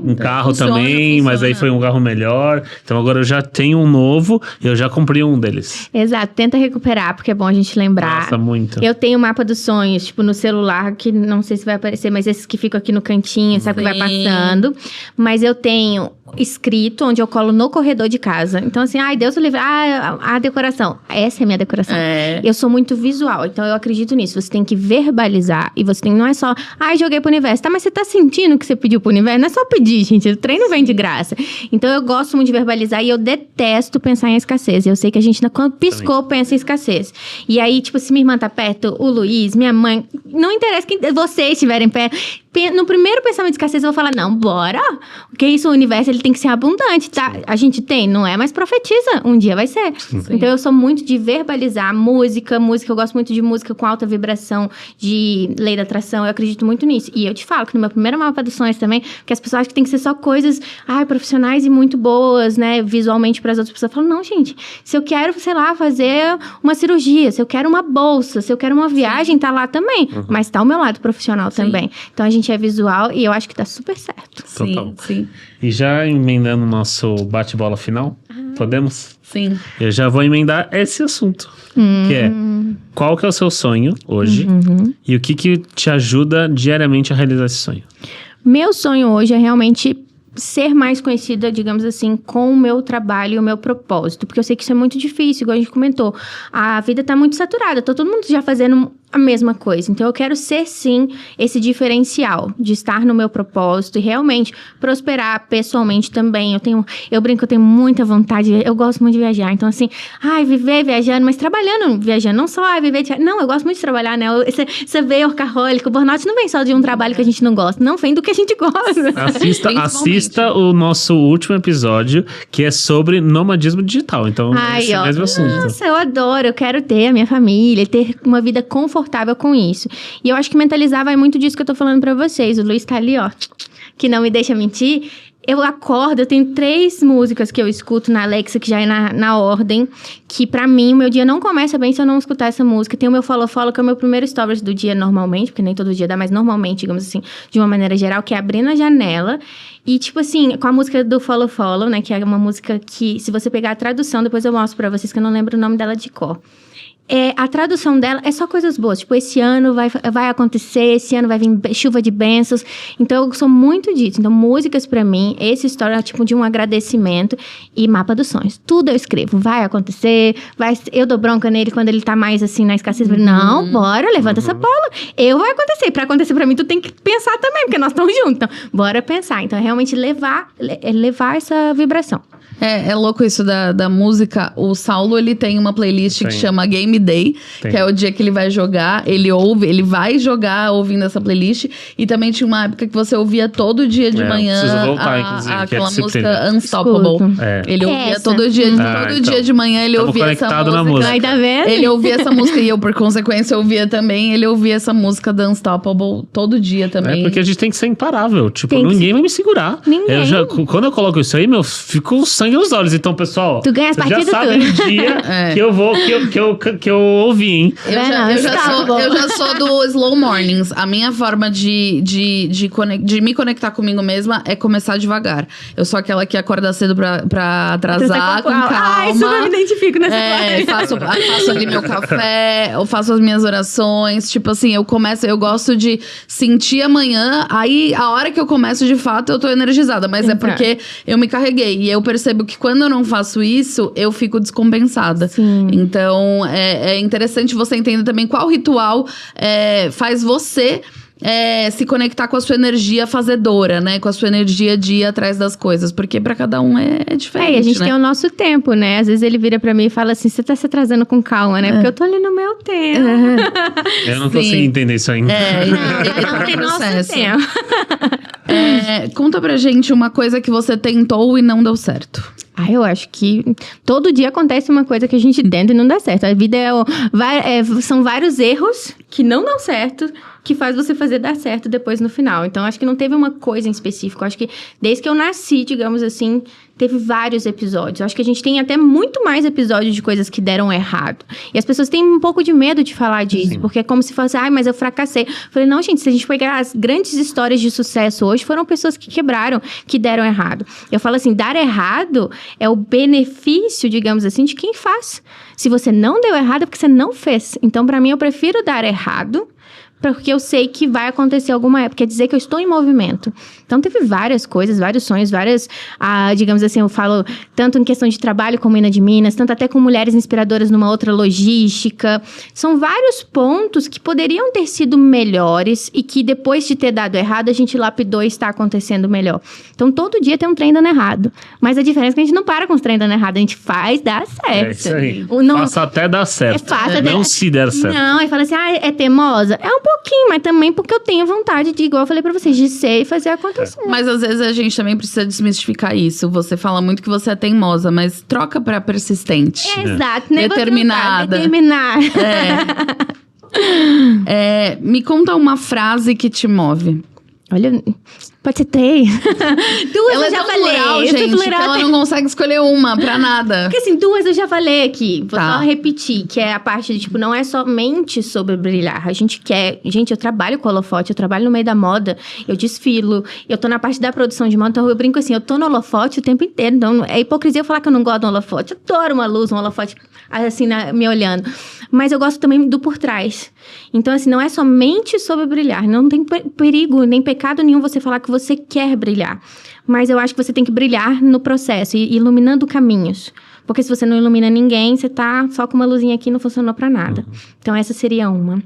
um carro também, mas aí foi um carro melhor. Então agora eu já tenho um novo e eu já comprei um deles. Exato, tenta recuperar, porque é bom a gente lembrar. Nossa, muito. Eu tenho o mapa dos sonhos, tipo, no celular, que não sei se vai aparecer, mas esses que ficam aqui no cantinho, sabe, que vai passando. Mas eu tenho escrito, onde eu colo no corredor de casa. Então, assim, Deus o livre. A decoração. Essa é a minha decoração. Eu sou muito visual, então eu acredito nisso. Você tem que verbalizar e você não é só, joguei pro universo. Tá, mas você tá sentindo que você pediu pro universo? Não é só pedir, gente. O treino vem de graça. Então, eu gosto muito de verbalizar e eu detesto pensar em escassez. Eu sei que a gente, quando piscou, pensa em escassez. E aí, tipo, se minha irmã tá perto, o Luiz, minha mãe, não interessa quem vocês estiverem perto. No primeiro pensamento de escassez, eu vou falar, não, bora. Porque isso, o universo, ele tem que ser abundante, tá? Sim. A gente tem, não é, mas profetiza. Um dia vai ser. Sim. Então, eu sou muito de verbalizar música. Eu gosto muito de música com alta vibração, de lei da atração. Eu acredito muito nisso. E eu te falo que no meu primeiro mapa dos sonhos também, que as pessoas acham que tem que ser só coisas, profissionais e muito boas, né? Visualmente para as outras pessoas. Eu falo, não, gente. Se eu quero, sei lá, fazer uma cirurgia, se eu quero uma bolsa, se eu quero uma viagem, tá lá também. Mas tá ao meu lado profissional também. Então, a gente é visual e eu acho que tá super certo. Sim. E já emendando o nosso bate-bola final, podemos? Sim. Eu já vou emendar esse assunto, que é, qual que é o seu sonho hoje e o que te ajuda diariamente a realizar esse sonho? Meu sonho hoje é realmente ser mais conhecida, digamos assim, com o meu trabalho e o meu propósito. Porque eu sei que isso é muito difícil, igual a gente comentou. A vida tá muito saturada, tá todo mundo já fazendo a mesma coisa. Então, eu quero ser, sim, esse diferencial de estar no meu propósito e realmente prosperar pessoalmente também. Eu brinco, eu tenho muita vontade, eu gosto muito de viajar. Então, assim, viver viajando, mas trabalhando viajando, não só viver... Não, eu gosto muito de trabalhar, né? Você vê workaholic, o burnout não vem só de um trabalho que a gente não gosta, não, vem do que a gente gosta. Assista o nosso último episódio, que é sobre nomadismo digital. Então, esse mesmo assunto. Nossa, eu adoro, eu quero ter a minha família, ter uma vida confortável com isso. E eu acho que mentalizar vai muito disso que eu tô falando pra vocês. O Luiz tá ali, ó, que não me deixa mentir. Eu acordo, eu tenho 3 músicas que eu escuto na Alexa, que já é na ordem, que pra mim, o meu dia não começa bem se eu não escutar essa música. Tem o meu Follow Follow, que é o meu primeiro stories do dia normalmente, porque nem todo dia dá, mas normalmente, digamos assim, de uma maneira geral, que é abrindo a janela. E, tipo assim, com a música do Follow Follow, né, que é uma música que, se você pegar a tradução, depois eu mostro pra vocês, que eu não lembro o nome dela de cor. A tradução dela é só coisas boas. Tipo, esse ano vai acontecer, esse ano vai vir chuva de bênçãos. Então, eu sou muito disso. Então, músicas pra mim, essa história é tipo de um agradecimento e mapa dos sonhos. Tudo eu escrevo. Vai acontecer, eu dou bronca nele quando ele tá mais assim na escassez. Não, bora, levanta essa bola. Vai acontecer. Pra acontecer pra mim, tu tem que pensar também, porque nós estamos juntos. Então, bora pensar. Então, é realmente levar essa vibração. É louco isso da música. O Saulo, ele tem uma playlist que chama Game Day, que é o dia que ele vai jogar. Ele vai jogar ouvindo essa playlist. E também tinha uma época que você ouvia todo dia de manhã preciso voltar, inclusive, aquela música Unstoppable. Ele ouvia todo dia de manhã, ele ouvia essa música. Aí, tá vendo? Ele ouvia essa música e eu, por consequência, ouvia também. Ele ouvia essa música da Unstoppable todo dia também. Porque a gente tem que ser imparável. Tipo, ninguém vai me segurar. Ninguém. Quando eu coloco isso aí, fica o sangue nos olhos. Então, pessoal, tu ganha as partidas, já sabe o dia que eu ouvi, hein? Eu já sou do Slow Mornings. A minha forma de me conectar comigo mesma é começar devagar. Eu sou aquela que acorda cedo pra atrasar, com calma. Isso eu me identifico nessa faço ali meu café, eu faço as minhas orações. Tipo assim, eu gosto de sentir amanhã. Aí, a hora que eu começo, de fato, eu tô energizada. Mas é porque eu me carreguei. E eu percebo que quando eu não faço isso, eu fico descompensada. Sim. Então, é interessante você entender também qual ritual faz você se conectar com a sua energia fazedora, né? Com a sua energia de ir atrás das coisas. Porque pra cada um é diferente, e a gente tem o nosso tempo, né? Às vezes ele vira pra mim e fala assim, você tá se atrasando com calma, né? Porque eu tô ali no meu tempo. Eu não consegui entender isso ainda. Ele não tem nosso tempo. Conta pra gente uma coisa que você tentou e não deu certo. Eu acho que todo dia acontece uma coisa que a gente tenta e não dá certo. A vida são vários erros que não dão certo, que faz você fazer dar certo depois no final. Então, acho que não teve uma coisa em específico. Acho que desde que eu nasci, digamos assim, teve vários episódios. Acho que a gente tem até muito mais episódios de coisas que deram errado. E as pessoas têm um pouco de medo de falar disso. Sim. Porque é como se fosse, mas eu fracassei. Eu falei, não, gente, se a gente pegar as grandes histórias de sucesso hoje, foram pessoas que quebraram, que deram errado. Eu falo assim, dar errado é o benefício, digamos assim, de quem faz. Se você não deu errado, é porque você não fez. Então, pra mim, eu prefiro dar errado porque eu sei que vai acontecer alguma época. Quer dizer que eu estou em movimento. Então, teve várias coisas, vários sonhos, digamos assim, eu falo tanto em questão de trabalho como Ina de Minas, tanto até com mulheres inspiradoras numa outra logística. São vários pontos que poderiam ter sido melhores e que depois de ter dado errado, a gente lapidou e está acontecendo melhor. Então, todo dia tem um trem dando errado. Mas a diferença é que a gente não para com os trem dando errado, a gente faz dar certo. É isso aí. Faça até dar certo. Não se der certo. Não, aí fala assim, é teimosa? É um pouquinho, mas também porque eu tenho vontade de, igual eu falei pra vocês, de ser e fazer acontecer. Mas às vezes a gente também precisa desmistificar isso. Você fala muito que você é teimosa, mas troca pra persistente. Exato. Determinada. Determinar. Me conta uma frase que te move. Olha, pode ser 3. 2 ela eu já é tão falei. plural, gente, que ela não consegue escolher uma pra nada. Porque assim, 2 eu já falei aqui. Vou Tá. só repetir, que é a parte de, tipo, não é somente sobre brilhar. A gente quer... Gente, eu trabalho com holofote, eu trabalho no meio da moda, eu desfilo, eu tô na parte da produção de moda, então eu brinco assim, eu tô no holofote o tempo inteiro. Então, é hipocrisia eu falar que eu não gosto do holofote. Eu adoro uma luz, um holofote, assim, me olhando. Mas eu gosto também do por trás. Então, assim, não é somente sobre brilhar. Não tem perigo, nem pecado nenhum você falar que você quer brilhar. Mas eu acho que você tem que brilhar no processo, e iluminando caminhos. Porque se você não ilumina ninguém, você tá só com uma luzinha aqui e não funcionou pra nada. Então, essa seria uma.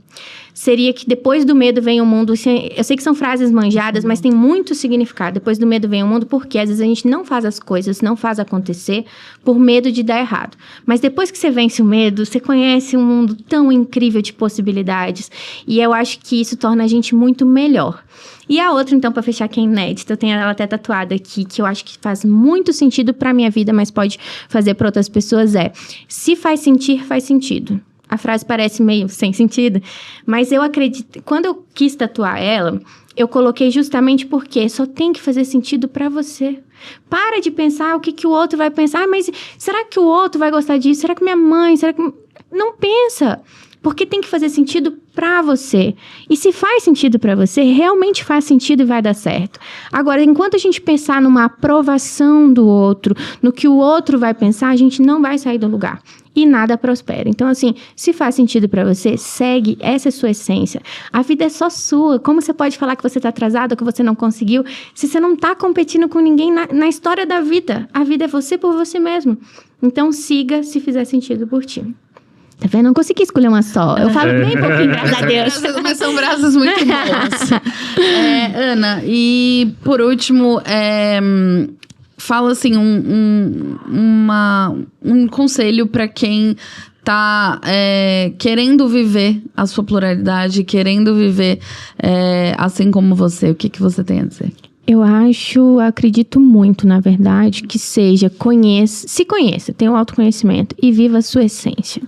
Seria que depois do medo vem o mundo. Eu sei que são frases manjadas, mas tem muito significado. Depois do medo vem o mundo, porque às vezes a gente não faz as coisas, não faz acontecer por medo de dar errado. Mas depois que você vence o medo, você conhece um mundo tão incrível de possibilidades. E eu acho que isso torna a gente muito melhor. E a outra, então, pra fechar, que é inédita, eu tenho ela até tatuada aqui, que eu acho que faz muito sentido pra minha vida, mas pode fazer pra outras pessoas, se faz sentir, faz sentido. A frase parece meio sem sentido, mas eu acredito... Quando eu quis tatuar ela, eu coloquei justamente porque só tem que fazer sentido pra você. Para de pensar o que o outro vai pensar. Mas será que o outro vai gostar disso? Será que minha mãe? Será que... Não pensa. Porque tem que fazer sentido pra você. E se faz sentido pra você, realmente faz sentido e vai dar certo. Agora, enquanto a gente pensar numa aprovação do outro, no que o outro vai pensar, a gente não vai sair do lugar. E nada prospera. Então, assim, se faz sentido pra você, segue. Essa é a sua essência. A vida é só sua. Como você pode falar que você tá atrasado ou que você não conseguiu, se você não tá competindo com ninguém na história da vida? A vida é você por você mesmo. Então, siga se fizer sentido por ti. Tá vendo? Não consegui escolher uma só. Eu falo bem pouquinho, graças a Deus. Mas são brasas muito boas. Ana, e por último, fala assim, um conselho pra quem tá querendo viver a sua pluralidade, querendo viver assim como você. O que você tem a dizer? Eu acredito muito, na verdade, que se conheça, tenha um autoconhecimento e viva a sua essência.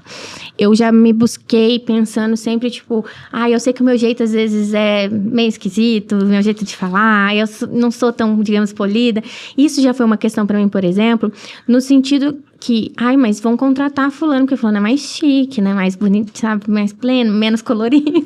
Eu já me busquei pensando sempre, tipo, eu sei que o meu jeito às vezes é meio esquisito, o meu jeito de falar, eu não sou tão, digamos, polida. Isso já foi uma questão pra mim, por exemplo, no sentido que, mas vão contratar fulano, porque fulano é mais chique, né? Mais bonito, sabe? Mais pleno, menos colorido.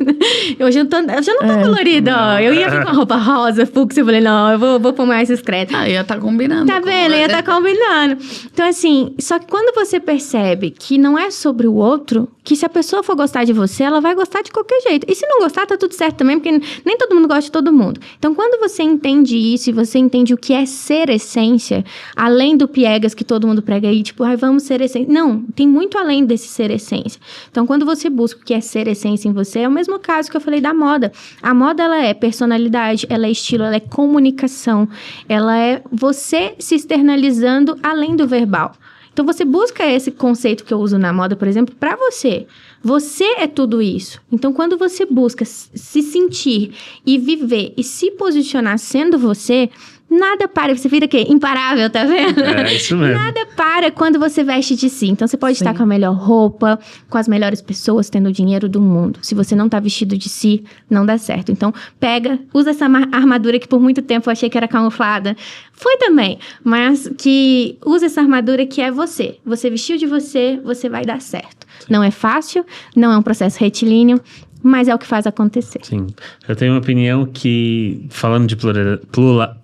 Eu já não tô colorida, ó. Eu ia vir com a roupa rosa, fúcsia, eu falei, não, eu vou pôr mais discreto. Ia tá combinando. Tá vendo? Ia tá combinando. Então, assim, só que quando você percebe que não é sobre o outro, que se a pessoa for gostar de você, ela vai gostar de qualquer jeito. E se não gostar, tá tudo certo também, porque nem todo mundo gosta de todo mundo. Então, quando você entende isso e você entende o que é ser essência, além do piegas que todo mundo prega aí, tipo, vamos ser essência. Não, tem muito além desse ser essência. Então, quando você busca o que é ser essência em você, é o mesmo caso que eu falei da moda. A moda, ela é personalidade, ela é estilo, ela é comunicação, ela é você se externalizando além do verbal. Então, você busca esse conceito que eu uso na moda, por exemplo, para você. Você é tudo isso. Então, quando você busca se sentir e viver e se posicionar sendo você, nada para. Você vira o quê? Imparável, tá vendo? É isso mesmo. Nada para quando você veste de si. Então, você pode estar com a melhor roupa, com as melhores pessoas, tendo o dinheiro do mundo. Se você não tá vestido de si, não dá certo. Então, usa essa armadura que por muito tempo eu achei que era camuflada. Foi também. Mas que usa essa armadura que é você. Você vestiu de você, você vai dar certo. Não é fácil, não é um processo retilíneo, mas é o que faz acontecer. Sim. Eu tenho uma opinião que, falando de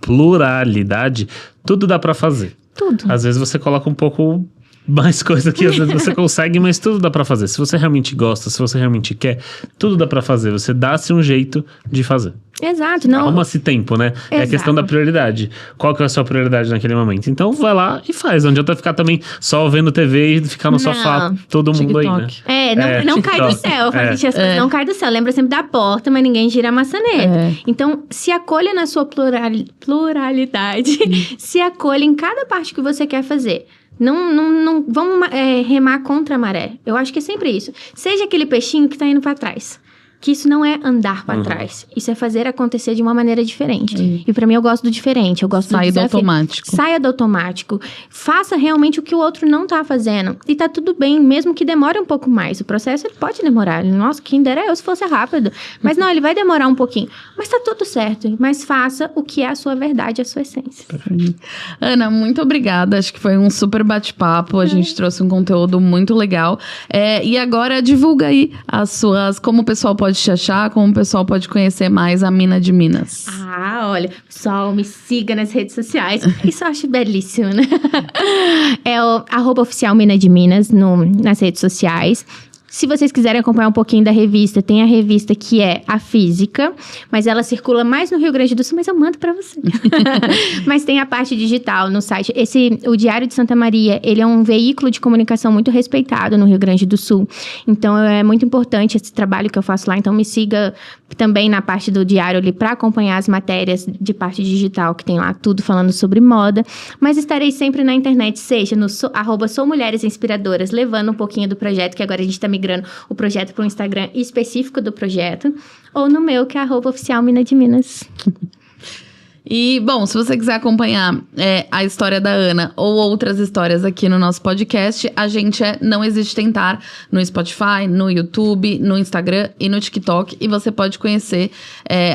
pluralidade, tudo dá pra fazer. Tudo. Às vezes você coloca um pouco mais coisa que às vezes você consegue, mas tudo dá pra fazer. Se você realmente gosta, se você realmente quer, tudo dá pra fazer. Você dá-se um jeito de fazer. Exato, não. Arruma-se tempo, né? É a Exato. questão da prioridade. Qual que é a sua prioridade naquele momento? Então vai lá e faz. Não adianta ficar também só vendo TV e ficar no Não. sofá, todo mundo aí, né? Não cai do céu. Eu falo, gente, as coisas não caem do céu. Lembra sempre da porta, mas ninguém gira a maçaneta. Então, se acolha na sua pluralidade. Se acolha em cada parte que você quer fazer. Não vamos remar contra a maré. Eu acho que é sempre isso. Seja aquele peixinho que tá indo pra trás. Que isso não é andar pra trás. Isso é fazer acontecer de uma maneira diferente. E pra mim, eu gosto do diferente. Eu gosto do desafio. automático. Saia do automático. Faça realmente o que o outro não tá fazendo. E tá tudo bem, mesmo que demore um pouco mais. O processo, ele pode demorar. Nossa, quem dera eu se fosse rápido. Mas não, ele vai demorar um pouquinho. Mas tá tudo certo. Mas faça o que é a sua verdade, a sua essência. Ana, muito obrigada. Acho que foi um super bate-papo. A gente trouxe um conteúdo muito legal. E agora, divulga aí as suas... Como o pessoal pode te achar, como o pessoal pode conhecer mais a Mina de Minas. Olha, pessoal, me siga nas redes sociais. Isso eu acho belíssimo, né? É o @oficial Mina de Minas nas redes sociais. Se vocês quiserem acompanhar um pouquinho da revista, tem a revista que é a física, mas ela circula mais no Rio Grande do Sul, mas eu mando pra você. Mas tem a parte digital no site. O Diário de Santa Maria, ele é um veículo de comunicação muito respeitado no Rio Grande do Sul. Então, é muito importante esse trabalho que eu faço lá. Então, me siga também na parte do Diário ali para acompanhar as matérias de parte digital, que tem lá tudo falando sobre moda. Mas estarei sempre na internet, seja no @soumulheresinspiradoras, levando um pouquinho do projeto, que agora a gente está migrando o projeto para um Instagram específico do projeto, ou no meu, que é @oficial Mina de Minas. E, bom, se você quiser acompanhar a história da Ana ou outras histórias aqui no nosso podcast, a gente Não Existe Tentar no Spotify, no YouTube, no Instagram e no TikTok. E você pode conhecer,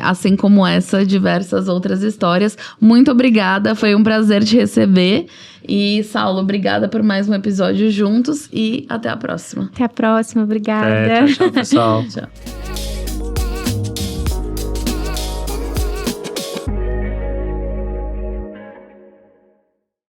assim como essa, diversas outras histórias. Muito obrigada, foi um prazer te receber. E, Saulo, obrigada por mais um episódio juntos e até a próxima. Até a próxima, obrigada. Tchau, pessoal. Tchau.